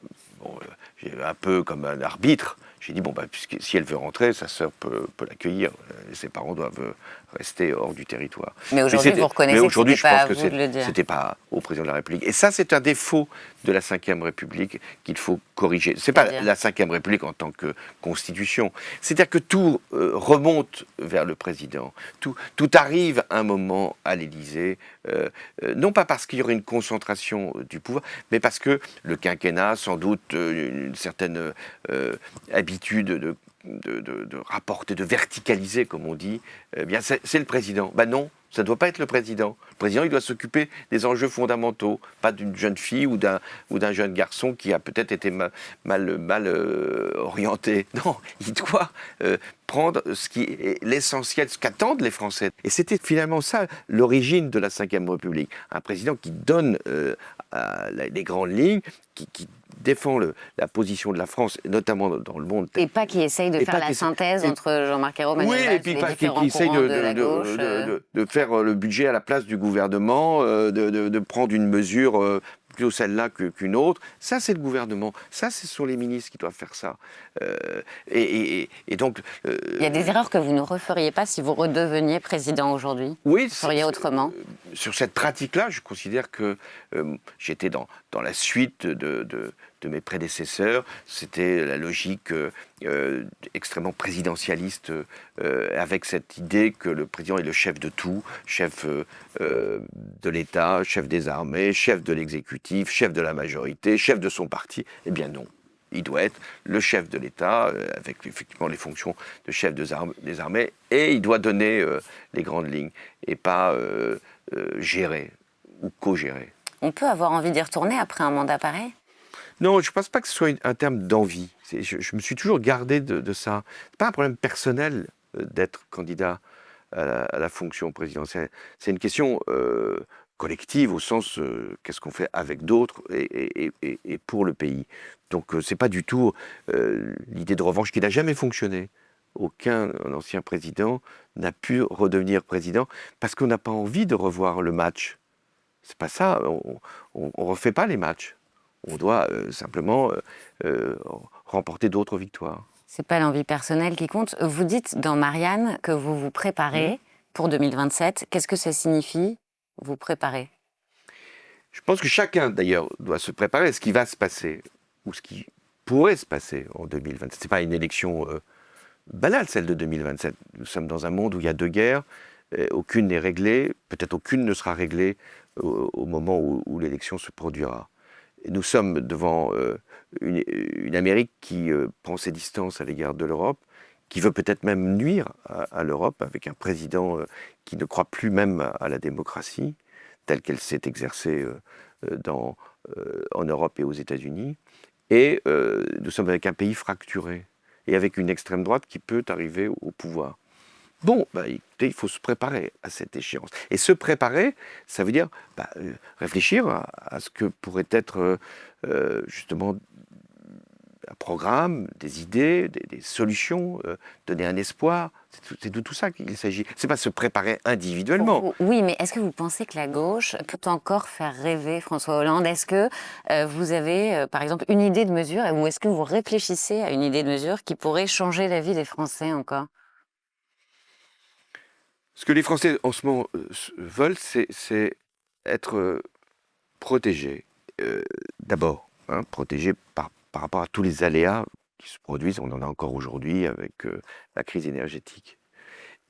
Speaker 1: un peu comme un arbitre. J'ai dit, puisque si elle veut rentrer, sa sœur peut l'accueillir, et ses parents doivent rester hors du territoire.
Speaker 2: Mais aujourd'hui, vous reconnaissez que
Speaker 1: aujourd'hui,
Speaker 2: c'était pas à
Speaker 1: je
Speaker 2: vous
Speaker 1: pense
Speaker 2: de le
Speaker 1: que
Speaker 2: dire.
Speaker 1: c'était pas au président de la République. Et ça, c'est un défaut de la Ve République qu'il faut corriger. C'est pas la Ve République en tant que constitution. C'est-à-dire que tout remonte vers le président. Tout arrive à un moment à l'Élysée, non pas parce qu'il y aurait une concentration du pouvoir, mais parce que le quinquennat, sans doute une certaine habitude de rapporter, de verticaliser, comme on dit, c'est le président. Non, Ça ne doit pas être le président. Le président, il doit s'occuper des enjeux fondamentaux, pas d'une jeune fille ou d'un jeune garçon qui a peut-être été mal orienté. Non, il doit prendre ce qui est l'essentiel, ce qu'attendent les Français. Et c'était finalement ça, l'origine de la Ve République. Un président qui donne les grandes lignes, qui défend la position de la France, notamment dans le monde.
Speaker 2: Et pas qui essaye de faire la synthèse entre Jean-Marc Ayrault, Manuel Valls,
Speaker 1: et puis
Speaker 2: les
Speaker 1: pas qui
Speaker 2: différents
Speaker 1: essaye
Speaker 2: courants de la gauche.
Speaker 1: de faire le budget à la place du gouvernement, de prendre une mesure plutôt celle-là qu'une autre. Ça, c'est le gouvernement. Ça, ce sont les ministres qui doivent faire ça. Et donc...
Speaker 2: Il y a des erreurs que vous ne referiez pas si vous redeveniez président aujourd'hui.
Speaker 1: Oui,
Speaker 2: vous feriez autrement.
Speaker 1: Sur cette pratique-là, je considère que j'étais dans la suite de mes prédécesseurs. C'était la logique extrêmement présidentialiste, avec cette idée que le président est le chef de tout, chef de l'État, chef des armées, chef de l'exécutif, chef de la majorité, chef de son parti. Eh bien non. Il doit être le chef de l'État, avec effectivement les fonctions de chef des armées, et il doit donner les grandes lignes, et pas gérer ou co-gérer.
Speaker 2: On peut avoir envie d'y retourner après un mandat pareil ?
Speaker 1: Non, je ne pense pas que ce soit un terme d'envie. Je me suis toujours gardé de ça. Ce n'est pas un problème personnel d'être candidat à la fonction présidentielle. C'est une question collective, au sens qu'est-ce qu'on fait avec d'autres et pour le pays. Donc ce n'est pas du tout l'idée de revanche qui n'a jamais fonctionné. Aucun ancien président n'a pu redevenir président parce qu'on n'a pas envie de revoir le match. C'est pas ça, on refait pas les matchs. On doit simplement remporter d'autres victoires.
Speaker 2: C'est pas l'envie personnelle qui compte. Vous dites dans Marianne que vous vous préparez pour 2027. Qu'est-ce que ça signifie, vous préparer ?
Speaker 1: Je pense que chacun, d'ailleurs, doit se préparer à ce qui va se passer, ou ce qui pourrait se passer en 2027. Ce n'est pas une élection banale, celle de 2027. Nous sommes dans un monde où il y a deux guerres, aucune n'est réglée, peut-être aucune ne sera réglée au moment où l'élection se produira. Et nous sommes devant une Amérique qui prend ses distances à l'égard de l'Europe, qui veut peut-être même nuire à l'Europe, avec un président qui ne croit plus même à la démocratie, telle qu'elle s'est exercée en Europe et aux États-Unis. Et nous sommes avec un pays fracturé, et avec une extrême droite qui peut arriver au pouvoir. Bon, écoutez, il faut se préparer à cette échéance. Et se préparer, ça veut dire réfléchir à ce que pourrait être justement un programme, des idées, des solutions, donner un espoir. C'est de tout ça qu'il s'agit. C'est pas se préparer individuellement.
Speaker 2: Oui, mais est-ce que vous pensez que la gauche peut encore faire rêver François Hollande ? Est-ce que vous avez, par exemple, une idée de mesure, ou est-ce que vous réfléchissez à une idée de mesure qui pourrait changer la vie des Français encore ?
Speaker 1: Ce que les Français en ce moment veulent, c'est être protégés. D'abord, protégés par rapport à tous les aléas qui se produisent. On en a encore aujourd'hui avec la crise énergétique.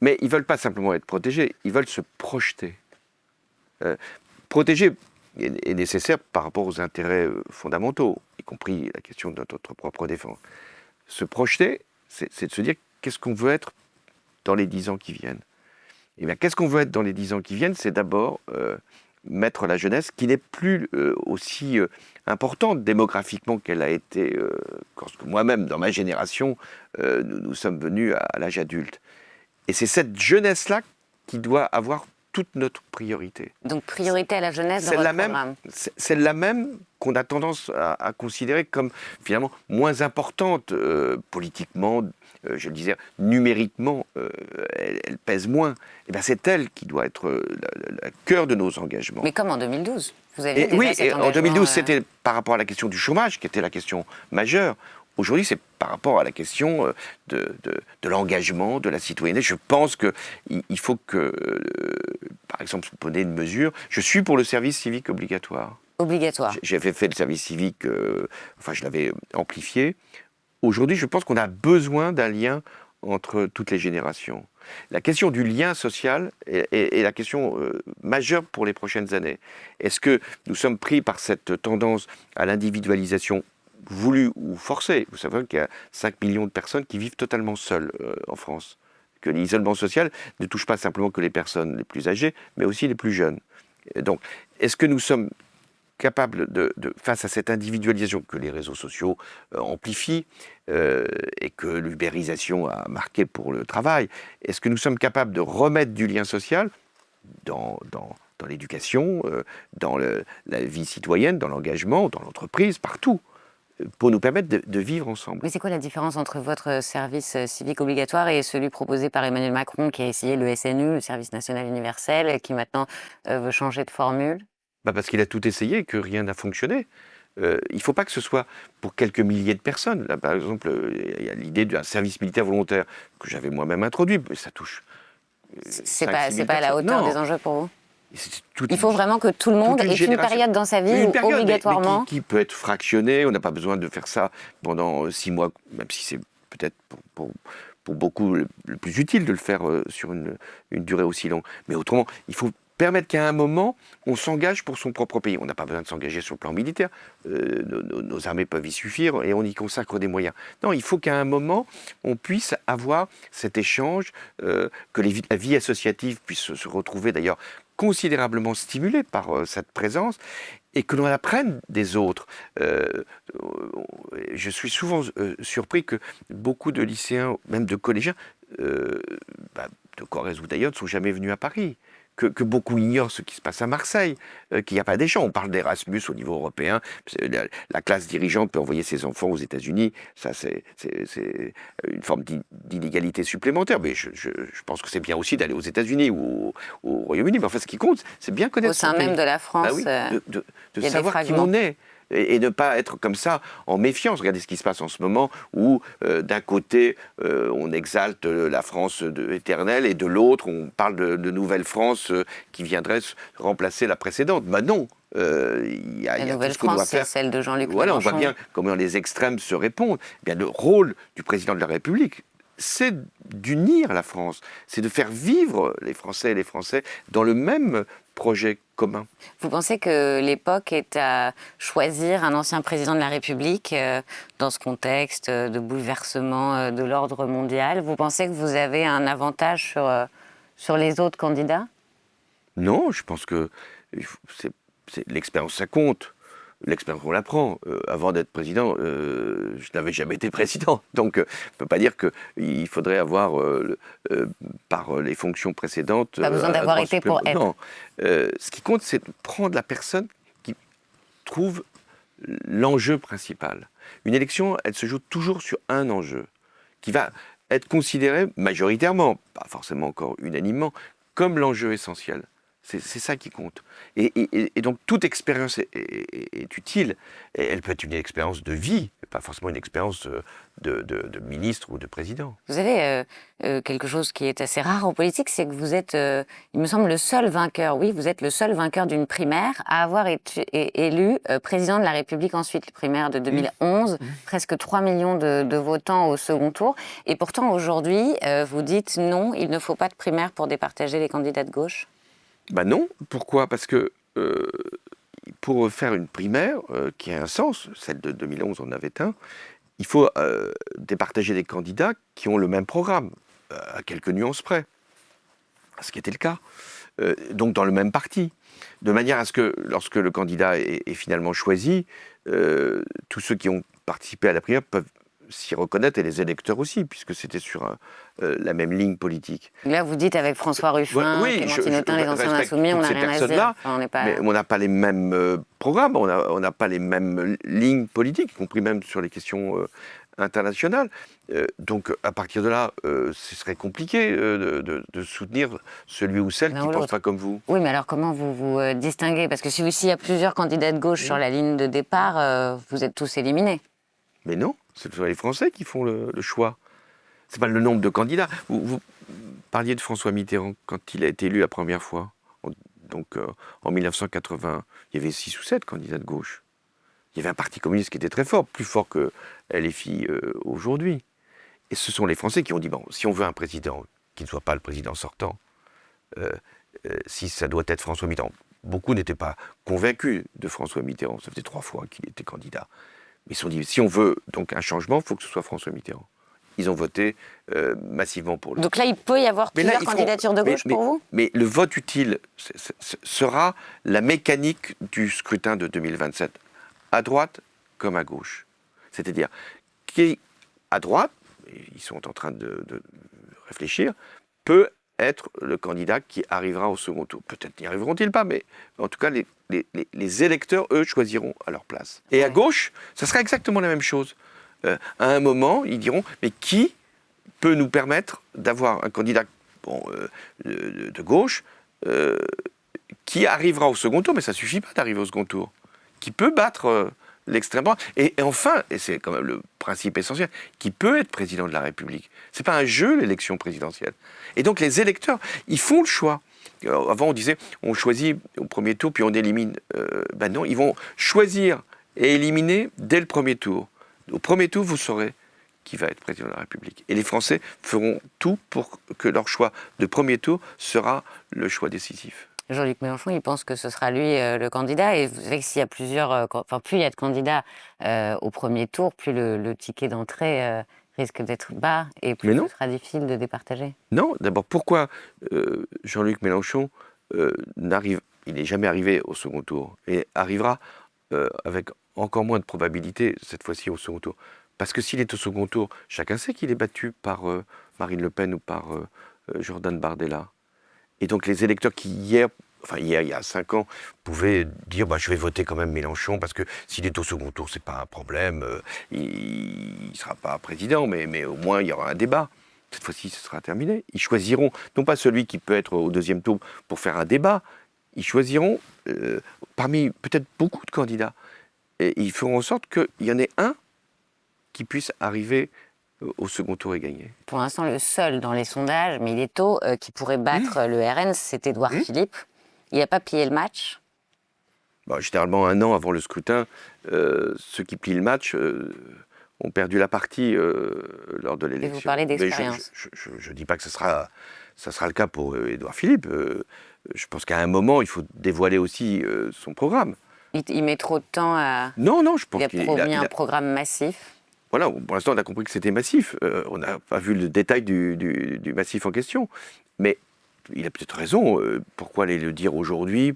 Speaker 1: Mais ils ne veulent pas simplement être protégés, ils veulent se projeter. Protéger est nécessaire par rapport aux intérêts fondamentaux, y compris la question de notre propre défense. Se projeter, c'est de se dire qu'est-ce qu'on veut être dans les 10 ans qui viennent. Eh bien, qu'est-ce qu'on veut être dans les 10 ans qui viennent ? C'est d'abord mettre la jeunesse, qui n'est plus aussi importante démographiquement qu'elle a été lorsque moi-même, dans ma génération, nous sommes venus à l'âge adulte. Et c'est cette jeunesse-là qui doit avoir toute notre priorité.
Speaker 2: Donc priorité à la jeunesse dans votre programme.
Speaker 1: Celle-là même qu'on a tendance à considérer comme finalement moins importante politiquement, je le disais, numériquement, elle pèse moins. Et bien c'est elle qui doit être le cœur de nos engagements.
Speaker 2: Mais comme en 2012, vous avez déjà
Speaker 1: oui,
Speaker 2: cet engagement,
Speaker 1: en 2012, c'était par rapport à la question du chômage, qui était la question majeure. Aujourd'hui, c'est par rapport à la question de l'engagement, de la citoyenneté. Je pense qu'il faut que, par exemple, pour donner une mesure, je suis pour le service civique obligatoire.
Speaker 2: Obligatoire.
Speaker 1: J'avais fait le service civique, je l'avais amplifié. Aujourd'hui, je pense qu'on a besoin d'un lien entre toutes les générations. La question du lien social est la question majeure pour les prochaines années. Est-ce que nous sommes pris par cette tendance à l'individualisation voulue ou forcée ? Vous savez qu'il y a 5 millions de personnes qui vivent totalement seules en France. que l'isolement social ne touche pas simplement que les personnes les plus âgées, mais aussi les plus jeunes. Et donc, est-ce que nous sommes capables face à cette individualisation que les réseaux sociaux amplifient et que l'ubérisation a marqué pour le travail, est-ce que nous sommes capables de remettre du lien social dans l'éducation, dans la vie citoyenne, dans l'engagement, dans l'entreprise, partout, pour nous permettre de vivre ensemble.
Speaker 2: Mais c'est quoi la différence entre votre service civique obligatoire et celui proposé par Emmanuel Macron, qui a essayé le SNU, le service national universel, et qui maintenant veut changer de formule?
Speaker 1: Parce qu'il a tout essayé et que rien n'a fonctionné. Il ne faut pas que ce soit pour quelques milliers de personnes. Là, par exemple, il y a l'idée d'un service militaire volontaire que j'avais moi-même introduit, mais ça touche.
Speaker 2: C'est pas à la hauteur des enjeux pour vous? Il faut
Speaker 1: une-
Speaker 2: vraiment que tout le monde ait une
Speaker 1: génération.
Speaker 2: période dans sa vie
Speaker 1: Une
Speaker 2: où
Speaker 1: période,
Speaker 2: obligatoirement...
Speaker 1: mais qui peut être fractionnée. On n'a pas besoin de faire ça pendant 6 mois, même si c'est peut-être pour beaucoup le plus utile de le faire sur une durée aussi longue. Mais autrement, il faut permettre qu'à un moment, on s'engage pour son propre pays. On n'a pas besoin de s'engager sur le plan militaire. Nos armées peuvent y suffire et on y consacre des moyens. Non, il faut qu'à un moment, on puisse avoir cet échange, que la vie associative puisse se retrouver d'ailleurs considérablement stimulée par cette présence et que l'on apprenne des autres. Je suis souvent surpris que beaucoup de lycéens, même de collégiens, de Corrèze ou d'ailleurs, ne sont jamais venus à Paris. Que beaucoup ignorent ce qui se passe à Marseille, qu'il n'y a pas d'échange. On parle d'Erasmus au niveau européen. La classe dirigeante peut envoyer ses enfants aux États-Unis. Ça, c'est une forme d'inégalité supplémentaire. Mais je pense que c'est bien aussi d'aller aux États-Unis ou au Royaume-Uni. Mais enfin, ce qui compte, c'est bien connaître
Speaker 2: Au sein
Speaker 1: son pays.
Speaker 2: même de la France,
Speaker 1: Ah oui, de
Speaker 2: il y a des
Speaker 1: savoir qui
Speaker 2: fragments.
Speaker 1: on est. Et ne pas être comme ça en méfiance. Regardez ce qui se passe en ce moment où d'un côté on exalte la France éternelle et de l'autre on parle de nouvelle France qui viendrait remplacer la précédente. Non, il y a
Speaker 2: la
Speaker 1: tout
Speaker 2: nouvelle
Speaker 1: ce qu'on doit
Speaker 2: France, c'est
Speaker 1: faire.
Speaker 2: celle de Jean-Luc
Speaker 1: Voilà, on
Speaker 2: Mélenchon.
Speaker 1: voit bien comment les extrêmes se répondent. Eh bien, le rôle du président de la République, c'est d'unir la France, c'est de faire vivre les Français et les Français dans le même projet commun.
Speaker 2: Vous pensez que l'époque est à choisir un ancien président de la République dans ce contexte de bouleversement de l'ordre mondial? Vous pensez que vous avez un avantage sur les autres candidats?
Speaker 1: Non, je pense que l'expérience, ça compte. L'expérience, on l'apprend. Avant d'être président, je n'avais jamais été président. Donc, je ne peux pas dire qu'il faudrait avoir, par les fonctions précédentes...
Speaker 2: Pas besoin d'avoir
Speaker 1: un
Speaker 2: été
Speaker 1: supplément.
Speaker 2: pour être.
Speaker 1: Non. Ce qui compte, c'est de prendre la personne qui trouve l'enjeu principal. Une élection, elle se joue toujours sur un enjeu, qui va être considéré majoritairement, pas forcément encore unanimement, comme l'enjeu essentiel. C'est ça qui compte. Et donc, toute expérience est utile. Et elle peut être une expérience de vie, pas forcément une expérience de ministre ou de président.
Speaker 2: Vous avez quelque chose qui est assez rare en politique, c'est que vous êtes, il me semble, le seul vainqueur, oui, vous êtes le seul vainqueur d'une primaire à avoir été élu président de la République ensuite, primaire de 2011, presque 3 millions de votants au second tour. Et pourtant, aujourd'hui, vous dites non, il ne faut pas de primaire pour départager les candidats de gauche.
Speaker 1: Non. Pourquoi ? Parce que pour faire une primaire qui a un sens, celle de 2011 en avait un, il faut départager des candidats qui ont le même programme, à quelques nuances près, ce qui était le cas, donc dans le même parti, de manière à ce que lorsque le candidat est finalement choisi, tous ceux qui ont participé à la primaire peuvent s'y reconnaître, et les électeurs aussi, puisque c'était sur la même ligne politique.
Speaker 2: Là, vous dites avec François Ruffin, Clémentine Autain, les Anciens Insoumis, on n'a rien à dire. Enfin, on n'est pas...
Speaker 1: Mais on n'a pas les mêmes programmes, on n'a pas les mêmes lignes politiques, y compris même sur les questions internationales. Donc, à partir de là, ce serait compliqué de soutenir celui ou celle qui ne pense pas comme vous.
Speaker 2: Oui, mais alors comment vous vous distinguez? Parce que s'il y a plusieurs candidats de gauche sur la ligne de départ, vous êtes tous éliminés.
Speaker 1: Mais non, ce sont les Français qui font le choix. Ce n'est pas le nombre de candidats. Vous parliez de François Mitterrand quand il a été élu la première fois. En 1980, il y avait 6 ou 7 candidats de gauche. Il y avait un parti communiste qui était très fort, plus fort que LFI aujourd'hui. Et ce sont les Français qui ont dit, bon, si on veut un président qui ne soit pas le président sortant, si ça doit être François Mitterrand. Beaucoup n'étaient pas convaincus de François Mitterrand. Ça faisait 3 fois qu'il était candidat. Mais ils se sont dit, si on veut donc un changement, il faut que ce soit François Mitterrand. ils ont voté massivement pour lui.
Speaker 2: Donc là, il peut y avoir
Speaker 1: Mais là,
Speaker 2: plusieurs candidatures de gauche pour vous?
Speaker 1: Mais le vote utile sera la mécanique du scrutin de 2027, à droite comme à gauche. C'est-à-dire, qui à droite, ils sont en train de réfléchir, peut être le candidat qui arrivera au second tour. Peut-être n'y arriveront-ils pas, mais en tout cas, les électeurs, eux, choisiront à leur place. Et à gauche, ça sera exactement la même chose. À un moment, ils diront, mais qui peut nous permettre d'avoir un candidat de gauche qui arrivera au second tour, mais ça ne suffit pas d'arriver au second tour, qui peut battre l'extrême droite, et enfin, et c'est quand même le principe essentiel, qui peut être président de la République. Ce n'est pas un jeu, l'élection présidentielle. Et donc les électeurs, ils font le choix. Alors, avant, on disait, on choisit au premier tour, puis on élimine. Ben non, ils vont choisir et éliminer dès le premier tour. Au premier tour, vous saurez qui va être président de la République. Et les Français feront tout pour que leur choix de premier tour sera le choix décisif.
Speaker 2: Jean-Luc Mélenchon, il pense que ce sera lui le candidat. Et vous savez que s'il y a plus il y a de candidats au premier tour, plus le ticket d'entrée risque d'être bas et plus ce sera difficile de départager.
Speaker 1: Non, d'abord, pourquoi Jean-Luc Mélenchon il n'est jamais arrivé au second tour et arrivera avec encore moins de probabilité cette fois-ci au second tour? Parce que s'il est au second tour, chacun sait qu'il est battu par Marine Le Pen ou par Jordan Bardella. Et donc les électeurs qui il y a 5 ans, pouvaient dire je vais voter quand même Mélenchon parce que s'il est au second tour, c'est pas un problème, il ne sera pas président, mais au moins il y aura un débat. Cette fois-ci, ce sera terminé. Ils choisiront, non pas celui qui peut être au deuxième tour pour faire un débat, ils choisiront parmi peut-être beaucoup de candidats. Et ils feront en sorte qu'il y en ait un qui puisse arriver au second tour et gagner.
Speaker 2: Pour l'instant, le seul dans les sondages, mais il est tôt, qui pourrait battre le RN, c'est Édouard Philippe. Il n'a pas plié le match.
Speaker 1: Généralement, 1 an avant le scrutin, ceux qui plient le match ont perdu la partie lors de l'élection.
Speaker 2: Et vous parlez d'expérience.
Speaker 1: Je ne dis pas que ça sera le cas pour Édouard Philippe. Je pense qu'à un moment, il faut dévoiler aussi son programme.
Speaker 2: Il met trop de temps à...
Speaker 1: Non, je pense
Speaker 2: qu'il a promis un programme massif.
Speaker 1: Voilà, pour l'instant, on a compris que c'était massif. On n'a pas vu le détail du massif en question. Mais il a peut-être raison. Pourquoi aller le dire aujourd'hui,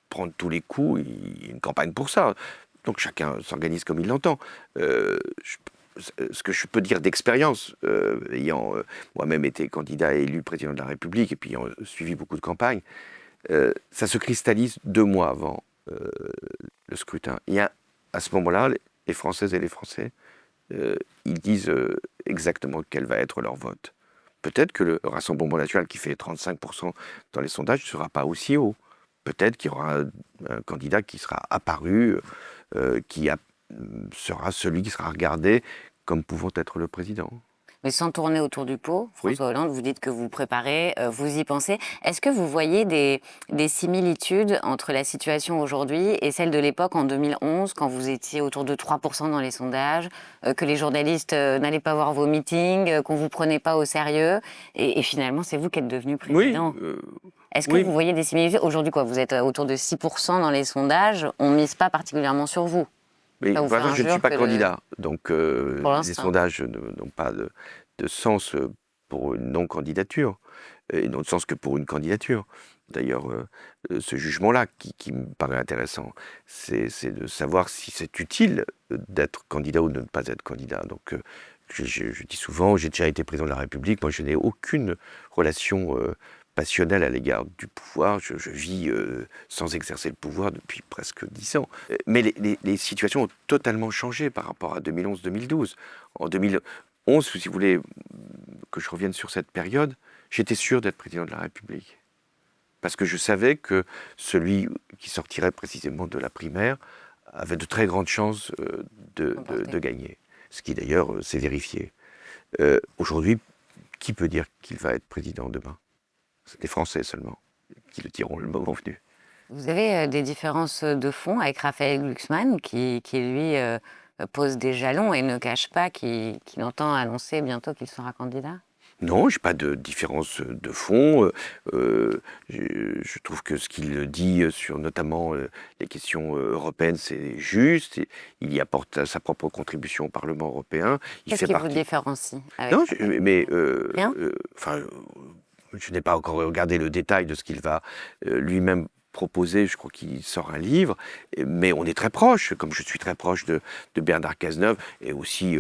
Speaker 1: prendre tous les coups? Il y a une campagne pour ça. Donc chacun s'organise comme il l'entend. Ce que je peux dire d'expérience, ayant moi-même été candidat et élu président de la République et puis ayant suivi beaucoup de campagnes, ça se cristallise 2 mois avant le scrutin. Il y a, à ce moment-là, les Françaises et les Français, ils disent exactement quel va être leur vote. Peut-être que le Rassemblement national, qui fait 35% dans les sondages, ne sera pas aussi haut. Peut-être qu'il y aura un candidat qui sera apparu, sera celui qui sera regardé comme pouvant être le président.
Speaker 2: Mais sans tourner autour du pot, François Hollande, vous dites que vous préparez, vous y pensez. Est-ce que vous voyez des similitudes entre la situation aujourd'hui et celle de l'époque en 2011, quand vous étiez autour de 3% dans les sondages, que les journalistes n'allaient pas voir vos meetings, qu'on ne vous prenait pas au sérieux, et finalement c'est vous qui êtes devenu président? Est-ce que vous voyez des similitudes? Aujourd'hui, vous êtes autour de 6% dans les sondages, on ne mise pas particulièrement sur vous.
Speaker 1: Mais je ne suis pas candidat, donc les sondages n'ont pas de sens pour une non-candidature, et n'ont de sens que pour une candidature. D'ailleurs, ce jugement-là, qui me paraît intéressant, c'est de savoir si c'est utile d'être candidat ou de ne pas être candidat. Donc, je dis souvent, j'ai déjà été président de la République, moi je n'ai aucune relation passionnel à l'égard du pouvoir. Je vis sans exercer le pouvoir depuis presque 10 ans. Mais les situations ont totalement changé par rapport à 2011-2012. En 2011, si vous voulez que je revienne sur cette période, j'étais sûr d'être président de la République. Parce que je savais que celui qui sortirait précisément de la primaire avait de très grandes chances de gagner. Ce qui d'ailleurs s'est vérifié. Aujourd'hui, qui peut dire qu'il va être président demain? C'est les Français seulement qui le diront le moment venu.
Speaker 2: Vous avez des différences de fond avec Raphaël Glucksmann qui lui, pose des jalons et ne cache pas qu'il entend annoncer bientôt qu'il sera candidat?
Speaker 1: Non, j'ai pas de différence de fond. Je trouve que ce qu'il dit sur notamment les questions européennes, c'est juste. Il y apporte sa propre contribution au Parlement européen. Il
Speaker 2: Qu'est-ce
Speaker 1: fait
Speaker 2: qui vous
Speaker 1: partie.
Speaker 2: différencie avec
Speaker 1: Non,
Speaker 2: certaines-
Speaker 1: mais
Speaker 2: Rien
Speaker 1: enfin, je n'ai pas encore regardé le détail de ce qu'il va lui-même proposer. Je crois qu'il sort un livre, mais on est très proche, comme je suis très proche de Bernard Cazeneuve et aussi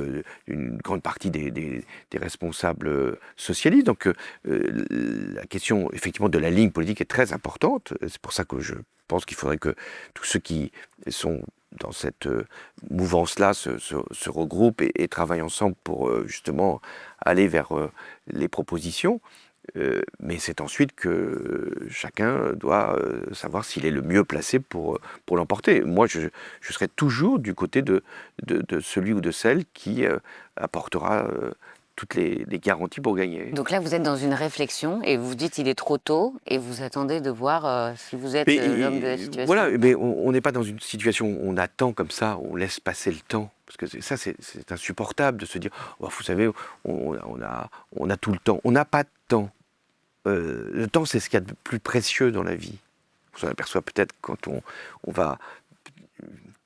Speaker 1: d'une grande partie des responsables socialistes. Donc la question effectivement de la ligne politique est très importante. C'est pour ça que je pense qu'il faudrait que tous ceux qui sont dans cette mouvance-là se regroupent et travaillent ensemble pour justement aller vers les propositions. Mais c'est ensuite que chacun doit savoir s'il est le mieux placé pour l'emporter. Moi, je serai toujours du côté de celui ou de celle qui apportera toutes les garanties pour gagner.
Speaker 2: Donc là, vous êtes dans une réflexion et vous vous dites il est trop tôt et vous attendez de voir si vous êtes
Speaker 1: Mais,
Speaker 2: l'homme de la situation.
Speaker 1: voilà, mais on n'est pas dans une situation où on attend comme ça, on laisse passer le temps. Parce que c'est insupportable de se dire, oh, vous savez, on a tout le temps. On n'a pas de temps. Le temps, c'est ce qu'il y a de plus précieux dans la vie. On s'en aperçoit peut-être quand on va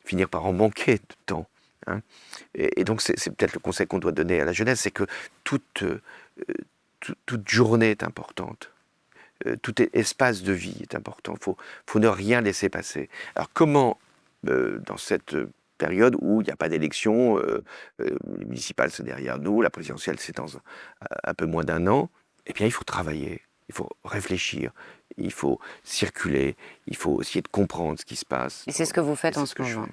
Speaker 1: finir par en manquer de temps. Hein. Et donc, c'est peut-être le conseil qu'on doit donner à la jeunesse, c'est que toute journée est importante. Tout espace de vie est important. Faut ne rien laisser passer. Alors, comment, dans cette période où il n'y a pas d'élection, les municipales, c'est derrière nous, la présidentielle, c'est dans un peu moins d'un an, eh bien, il faut travailler. Il faut réfléchir, il faut circuler, il faut essayer de comprendre ce qui se passe.
Speaker 2: Et c'est ce que vous faites
Speaker 1: Et
Speaker 2: en
Speaker 1: c'est
Speaker 2: ce
Speaker 1: que je
Speaker 2: moment.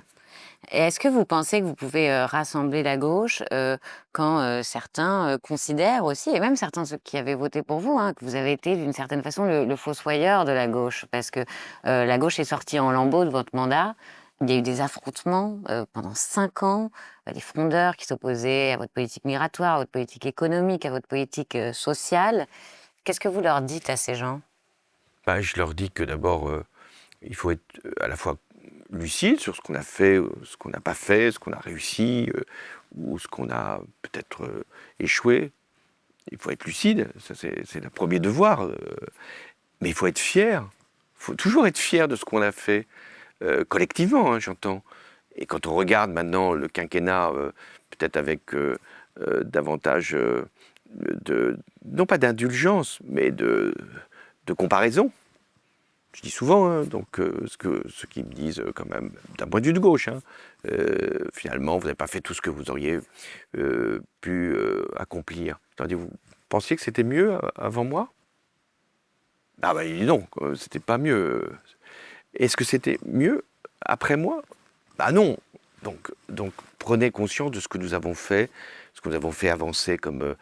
Speaker 1: fais.
Speaker 2: Et est-ce que vous pensez que vous pouvez rassembler la gauche quand certains considèrent aussi, et même certains ceux qui avaient voté pour vous, hein, que vous avez été d'une certaine façon le fossoyeur de la gauche, parce que la gauche est sortie en lambeaux de votre mandat. Il y a eu des affrontements pendant 5 ans, des frondeurs qui s'opposaient à votre politique migratoire, à votre politique économique, à votre politique sociale. Qu'est-ce que vous leur dites à ces gens?
Speaker 1: Bah, je leur dis que d'abord, il faut être à la fois lucide sur ce qu'on a fait, ce qu'on n'a pas fait, ce qu'on a réussi, ou ce qu'on a peut-être échoué. Il faut être lucide, ça c'est le premier devoir. Mais il faut être fier. Il faut toujours être fier de ce qu'on a fait, collectivement, hein, j'entends. Et quand on regarde maintenant le quinquennat, peut-être avec davantage non pas d'indulgence, mais de comparaison. Je dis souvent, hein, donc ce qu'ils me disent quand même d'un point de vue de gauche, hein, finalement, vous n'avez pas fait tout ce que vous auriez pu accomplir. Je leur dis, vous pensiez que c'était mieux avant moi? Ah ben non, c'était pas mieux. Est-ce que c'était mieux après moi? Bah non. Donc prenez conscience de ce que nous avons fait, ce que nous avons fait avancer comme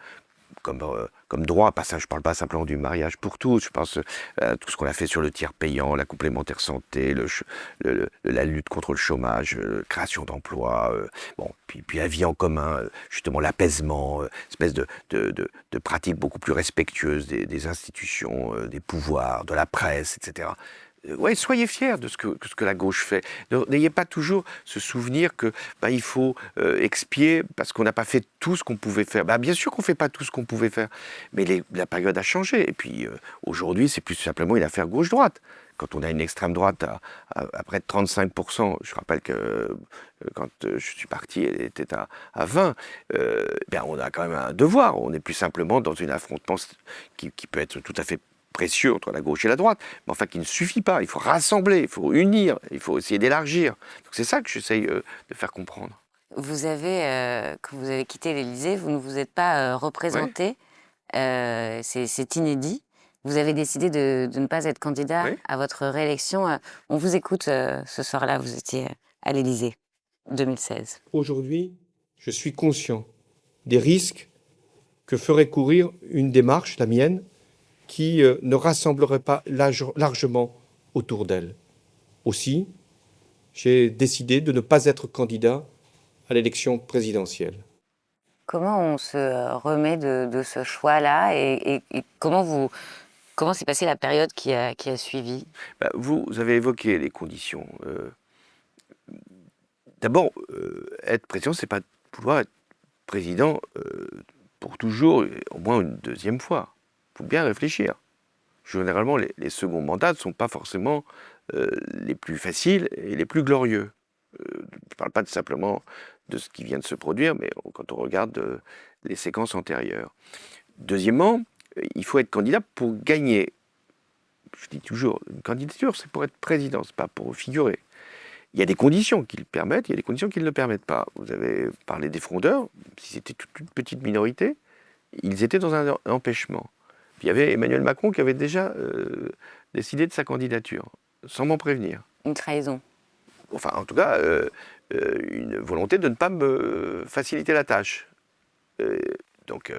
Speaker 1: droit. Je ne parle pas simplement du mariage pour tous, je pense à tout ce qu'on a fait sur le tiers payant, la complémentaire santé, la lutte contre le chômage, création d'emplois, puis la vie en commun, justement l'apaisement, espèce de pratiques beaucoup plus respectueuses des institutions, des pouvoirs, de la presse, etc. Ouais, soyez fiers de ce que la gauche fait. N'ayez pas toujours ce souvenir que il faut expier parce qu'on n'a pas fait tout ce qu'on pouvait faire. Bien sûr qu'on ne fait pas tout ce qu'on pouvait faire, mais la période a changé. Et puis aujourd'hui, c'est plus simplement une affaire gauche-droite. Quand on a une extrême droite à près de 35%, je rappelle que quand je suis parti, elle était à 20%, on a quand même un devoir. On n'est plus simplement dans un affrontement qui peut être tout à fait précieux entre la gauche et la droite, mais enfin qui ne suffit pas. Il faut rassembler, il faut unir, il faut essayer d'élargir. Donc c'est ça que j'essaye de faire comprendre.
Speaker 2: Vous avez, quand vous avez quitté l'Élysée, vous ne vous êtes pas représenté. C'est inédit. Vous avez décidé de ne pas être candidat à votre réélection. On vous écoute ce soir-là, vous étiez à l'Élysée, 2016.
Speaker 5: Aujourd'hui, je suis conscient des risques que ferait courir une démarche, la mienne, qui ne rassemblerait pas largement autour d'elle. Aussi, j'ai décidé de ne pas être candidat à l'élection présidentielle.
Speaker 2: Comment on se remet de ce choix-là et comment s'est passée la période qui a suivi?
Speaker 1: Vous avez évoqué les conditions. D'abord, être président, c'est pas vouloir être président pour toujours, au moins une deuxième fois. Il faut bien réfléchir. Généralement, les seconds mandats ne sont pas forcément les plus faciles et les plus glorieux. Je ne parle pas simplement de ce qui vient de se produire, mais quand on regarde les séquences antérieures. Deuxièmement, il faut être candidat pour gagner. Je dis toujours, une candidature, c'est pour être président, c'est pas pour figurer. Il y a des conditions qui le permettent, il y a des conditions qui ne le permettent pas. Vous avez parlé des frondeurs, si c'était toute petite minorité, ils étaient dans un empêchement. Puis il y avait Emmanuel Macron qui avait déjà décidé de sa candidature, sans m'en prévenir.
Speaker 2: Une trahison.
Speaker 1: Enfin, en tout cas, une volonté de ne pas me faciliter la tâche. Donc,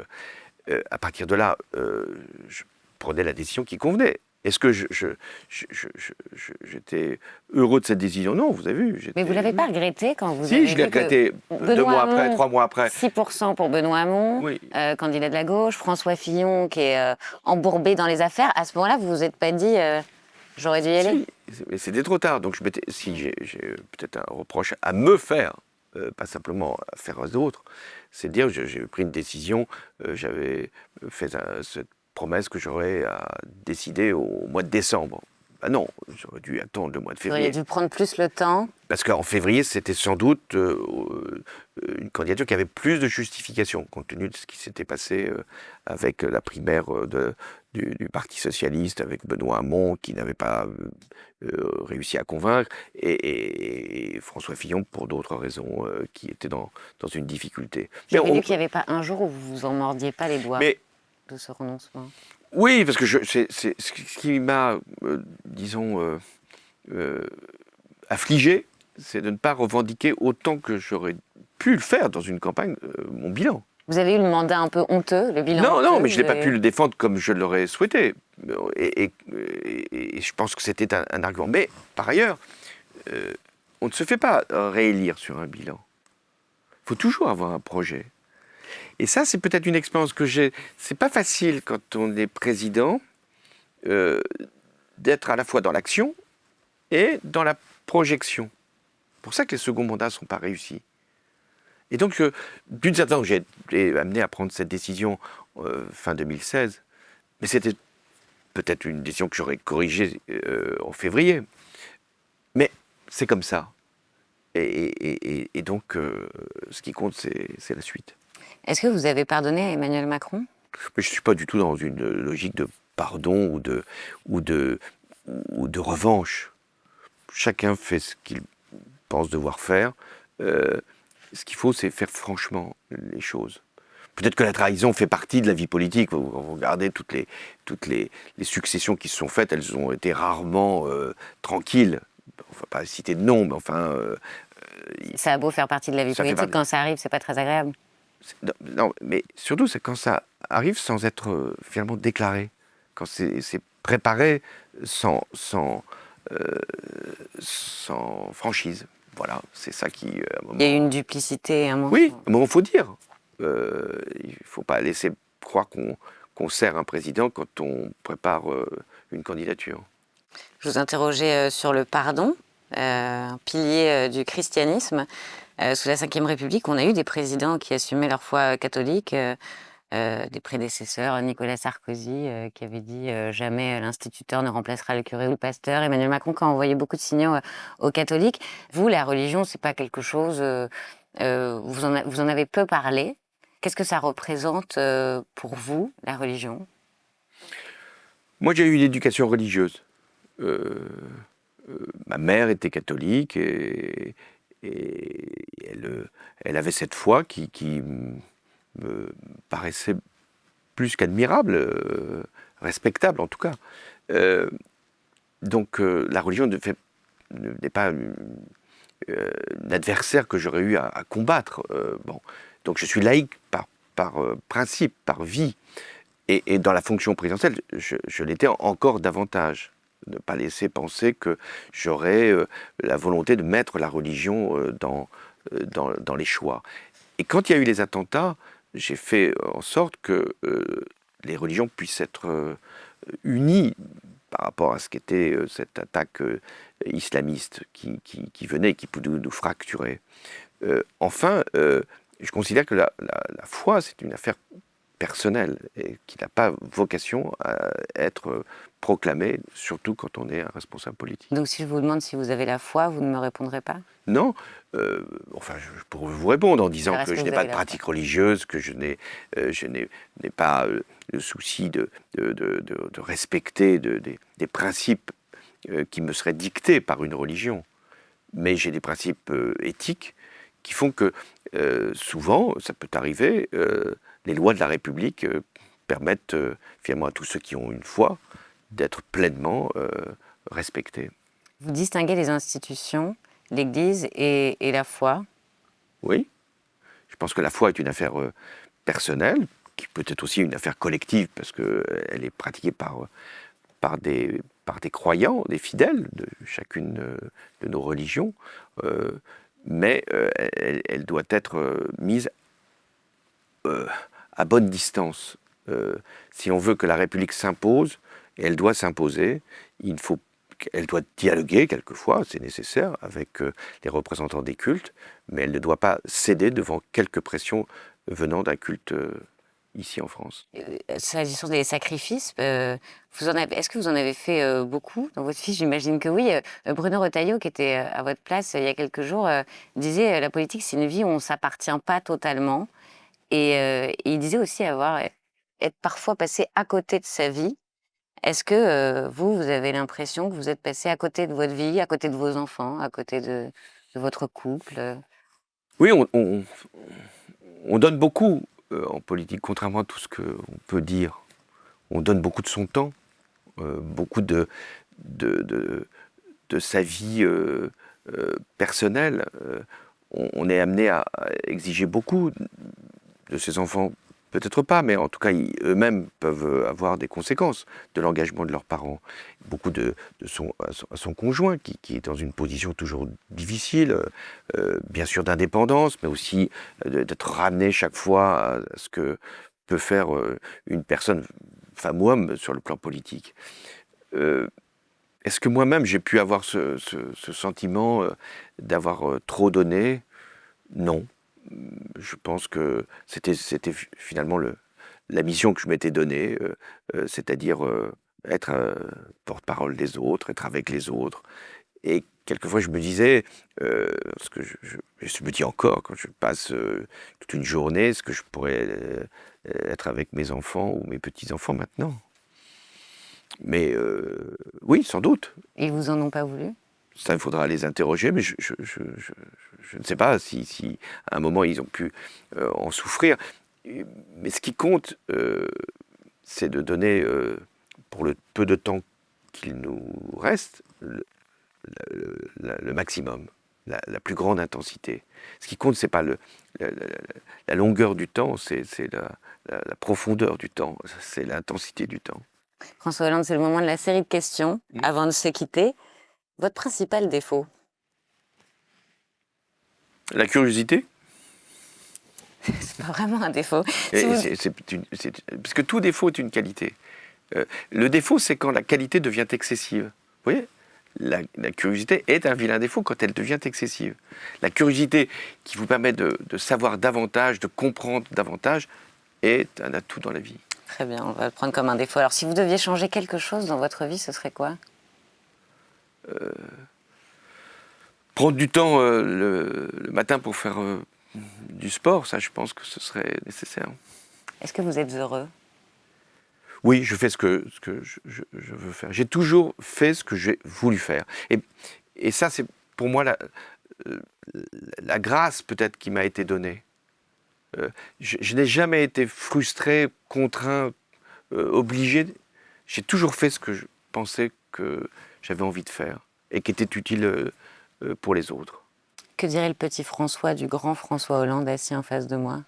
Speaker 1: à partir de là, je prenais la décision qui convenait. Est-ce que j'étais heureux de cette décision? Non, vous avez vu.
Speaker 2: Mais vous ne l'avez pas regretté quand vous avez
Speaker 1: Si, je l'ai
Speaker 2: vu que
Speaker 1: regretté 2 mois après, 3 mois après.
Speaker 2: 6% pour Benoît Hamon,
Speaker 1: Oui.
Speaker 2: candidat de la gauche, François Fillon qui est embourbé dans les affaires. À ce moment-là, vous vous êtes pas dit j'aurais dû y aller?
Speaker 1: Si, mais c'était trop tard. Donc si j'ai peut-être un reproche à me faire, pas simplement à faire aux autres, c'est de dire j'ai pris une décision, j'avais fait cette promesse que j'aurais à décider au mois de décembre. Ben non, j'aurais dû attendre le mois de
Speaker 2: Vous
Speaker 1: février.
Speaker 2: auriez dû prendre plus le temps.
Speaker 1: Parce qu'en février, c'était sans doute une candidature qui avait plus de justification, compte tenu de ce qui s'était passé avec la primaire du Parti Socialiste, avec Benoît Hamon, qui n'avait pas réussi à convaincre, et François Fillon, pour d'autres raisons, qui était dans une difficulté.
Speaker 2: J'avais lu qu'il n'y avait pas un jour où vous vous en mordiez pas les doigts de ce renoncement.
Speaker 1: Oui, parce que c'est ce qui m'a, disons, affligé, c'est de ne pas revendiquer autant que j'aurais pu le faire dans une campagne, mon bilan.
Speaker 2: Vous avez eu le mandat un peu honteux, le bilan honteux,
Speaker 1: Non, mais je n'ai pas pu le défendre comme je l'aurais souhaité. Et je pense que c'était un argument. Mais par ailleurs, on ne se fait pas réélire sur un bilan. Il faut toujours avoir un projet. Et ça, c'est peut-être une expérience que j'ai. C'est pas facile quand on est président d'être à la fois dans l'action et dans la projection. C'est pour ça que les seconds mandats ne sont pas réussis. Et donc, d'une certaine façon, j'ai été amené à prendre cette décision fin 2016, mais c'était peut-être une décision que j'aurais corrigée en février. Mais c'est comme ça. Et donc, ce qui compte, c'est la suite.
Speaker 2: Est-ce que vous avez pardonné à Emmanuel Macron?
Speaker 1: Mais je ne suis pas du tout dans une logique de pardon ou de revanche. Chacun fait ce qu'il pense devoir faire. Ce qu'il faut, c'est faire franchement les choses. Peut-être que la trahison fait partie de la vie politique. Vous regardez toutes les successions qui se sont faites, elles ont été rarement tranquilles. On ne va pas citer de nom, mais enfin...
Speaker 2: ça a beau faire partie de la vie politique, quand ça arrive, c'est pas très agréable.
Speaker 1: Non, mais surtout, c'est quand ça arrive sans être finalement déclaré. Quand c'est préparé sans franchise. Voilà, c'est ça qui...
Speaker 2: Il y a eu une duplicité à un moment.
Speaker 1: Oui, à un moment, il faut dire. Il ne faut pas laisser croire qu'on sert un président quand on prépare une candidature.
Speaker 2: Je vous interrogeais sur le pardon, un pilier du christianisme. Sous la Ve République, on a eu des présidents qui assumaient leur foi catholique, des prédécesseurs, Nicolas Sarkozy qui avait dit jamais l'instituteur ne remplacera le curé ou le pasteur, Emmanuel Macron qui a envoyé beaucoup de signaux aux catholiques. Vous, la religion, c'est pas quelque chose, vous en avez peu parlé. Qu'est-ce que ça représente pour vous, la religion?
Speaker 1: Moi, j'ai eu une éducation religieuse. Ma mère était catholique et elle avait cette foi qui me paraissait plus qu'admirable, respectable en tout cas. Donc la religion n'est pas un adversaire que j'aurais eu à combattre. Bon. Donc je suis laïque par principe, par vie. Et dans la fonction présidentielle, je l'étais encore davantage. Ne pas laisser penser que j'aurais la volonté de mettre la religion dans les choix. Et quand il y a eu les attentats, j'ai fait en sorte que les religions puissent être unies par rapport à ce qu'était cette attaque islamiste qui venait et qui pouvait nous fracturer. Enfin, je considère que la foi, c'est une affaire personnel et qui n'a pas vocation à être proclamé, surtout quand on est un responsable politique.
Speaker 2: Donc si je vous demande si vous avez la foi, vous ne me répondrez pas?
Speaker 1: Non, enfin, je pourrais vous répondre en disant
Speaker 2: Alors, est-ce
Speaker 1: que
Speaker 2: que
Speaker 1: je
Speaker 2: vous
Speaker 1: n'ai pas
Speaker 2: avez
Speaker 1: de
Speaker 2: la foi?
Speaker 1: pratique religieuse, que je n'ai pas le souci de respecter des principes qui me seraient dictés par une religion. Mais j'ai des principes éthiques qui font que souvent, ça peut arriver, les lois de la République permettent finalement à tous ceux qui ont une foi d'être pleinement respectés.
Speaker 2: Vous distinguez les institutions, l'Église et la foi.
Speaker 1: Oui, je pense que la foi est une affaire personnelle, qui peut être aussi une affaire collective, parce qu'elle est pratiquée par des croyants, des fidèles de chacune de nos religions, mais elle doit être mise à bonne distance. Si on veut que la République s'impose, et elle doit s'imposer, elle doit dialoguer quelquefois, c'est nécessaire, avec les représentants des cultes, mais elle ne doit pas céder devant quelques pressions venant d'un culte ici en France.
Speaker 2: S'agissant des sacrifices, est-ce que vous en avez fait beaucoup dans votre fiche? J'imagine que oui. Bruno Retailleau, qui était à votre place il y a quelques jours, disait la politique, c'est une vie où on ne s'appartient pas totalement. Et il disait aussi être parfois passé à côté de sa vie. Est-ce que vous avez l'impression que vous êtes passé à côté de votre vie, à côté de vos enfants, à côté de votre couple?
Speaker 1: Oui, on donne beaucoup en politique, contrairement à tout ce qu'on peut dire. On donne beaucoup de son temps, beaucoup de sa vie personnelle. On est amené à exiger beaucoup de ses enfants. Peut-être pas, mais en tout cas, eux-mêmes peuvent avoir des conséquences de l'engagement de leurs parents. Beaucoup à son conjoint, qui est dans une position toujours difficile, bien sûr d'indépendance, mais aussi d'être ramené chaque fois à ce que peut faire une personne, femme ou homme, sur le plan politique. Est-ce que moi-même, j'ai pu avoir ce sentiment d'avoir trop donné? Non. Je pense que c'était finalement la mission que je m'étais donnée, c'est-à-dire être porte-parole des autres, être avec les autres. Et quelquefois, je me disais, ce que je me dis encore, quand je passe toute une journée, ce que je pourrais être avec mes enfants ou mes petits-enfants maintenant. Mais oui, sans doute.
Speaker 2: Ils vous en ont pas voulu?
Speaker 1: Ça, il faudra les interroger, mais je ne sais pas si à un moment ils ont pu en souffrir. Mais ce qui compte, c'est de donner, pour le peu de temps qu'il nous reste, le maximum, la plus grande intensité. Ce qui compte, c'est pas la longueur du temps, c'est la profondeur du temps, c'est l'intensité du temps.
Speaker 2: François Hollande, c'est le moment de la série de questions avant de se quitter. Votre principal défaut?
Speaker 1: La curiosité.
Speaker 2: C'est pas vraiment un défaut.
Speaker 1: Parce que tout défaut est une qualité. Le défaut, c'est quand la qualité devient excessive. Vous voyez, la curiosité est un vilain défaut quand elle devient excessive. La curiosité qui vous permet de savoir davantage, de comprendre davantage, est un atout dans la vie.
Speaker 2: Très bien, on va le prendre comme un défaut. Alors, si vous deviez changer quelque chose dans votre vie, ce serait quoi?
Speaker 1: Prendre du temps le matin pour faire du sport, ça, je pense que ce serait nécessaire.
Speaker 2: Est-ce que vous êtes heureux?
Speaker 1: Oui, je fais ce que je veux faire. J'ai toujours fait ce que j'ai voulu faire. Et ça, c'est pour moi la grâce peut-être qui m'a été donnée. Je n'ai jamais été frustré, contraint, obligé. J'ai toujours fait ce que je pensais que j'avais envie de faire et qui était utile pour les autres.
Speaker 2: Que dirait le petit François du grand François Hollande assis en face de moi?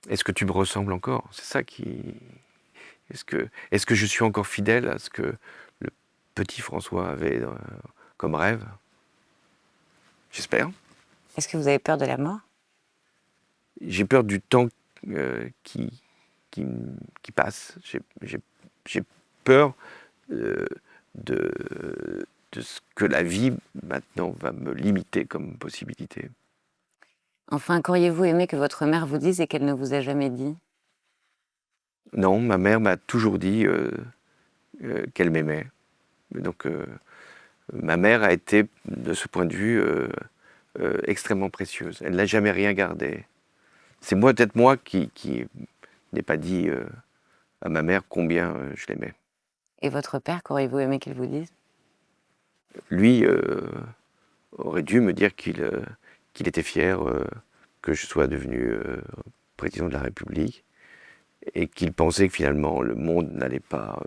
Speaker 1: Est-ce que tu me ressembles encore? C'est ça qui... Est-ce que je suis encore fidèle à ce que le petit François avait comme rêve? J'espère.
Speaker 2: Est-ce que vous avez peur de la mort?
Speaker 1: J'ai peur du temps qui passe. J'ai peur de ce que la vie, maintenant, va me limiter comme possibilité.
Speaker 2: Enfin, qu'auriez-vous aimé que votre mère vous dise et qu'elle ne vous a jamais dit?
Speaker 1: Non, ma mère m'a toujours dit qu'elle m'aimait. Donc, ma mère a été, de ce point de vue, extrêmement précieuse. Elle n'a jamais rien gardé. C'est peut-être moi qui n'ai pas dit à ma mère combien je l'aimais.
Speaker 2: Et votre père, qu'auriez-vous aimé qu'il vous dise?
Speaker 1: Lui aurait dû me dire qu'il était fier que je sois devenu président de la République et qu'il pensait que finalement le monde n'allait pas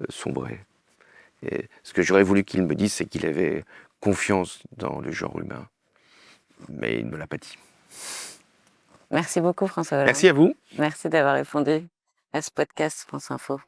Speaker 1: sombrer. Et ce que j'aurais voulu qu'il me dise, c'est qu'il avait confiance dans le genre humain. Mais il ne me l'a pas dit.
Speaker 2: Merci beaucoup, François Hollande.
Speaker 1: Merci à vous.
Speaker 2: Merci d'avoir répondu à ce podcast France Info.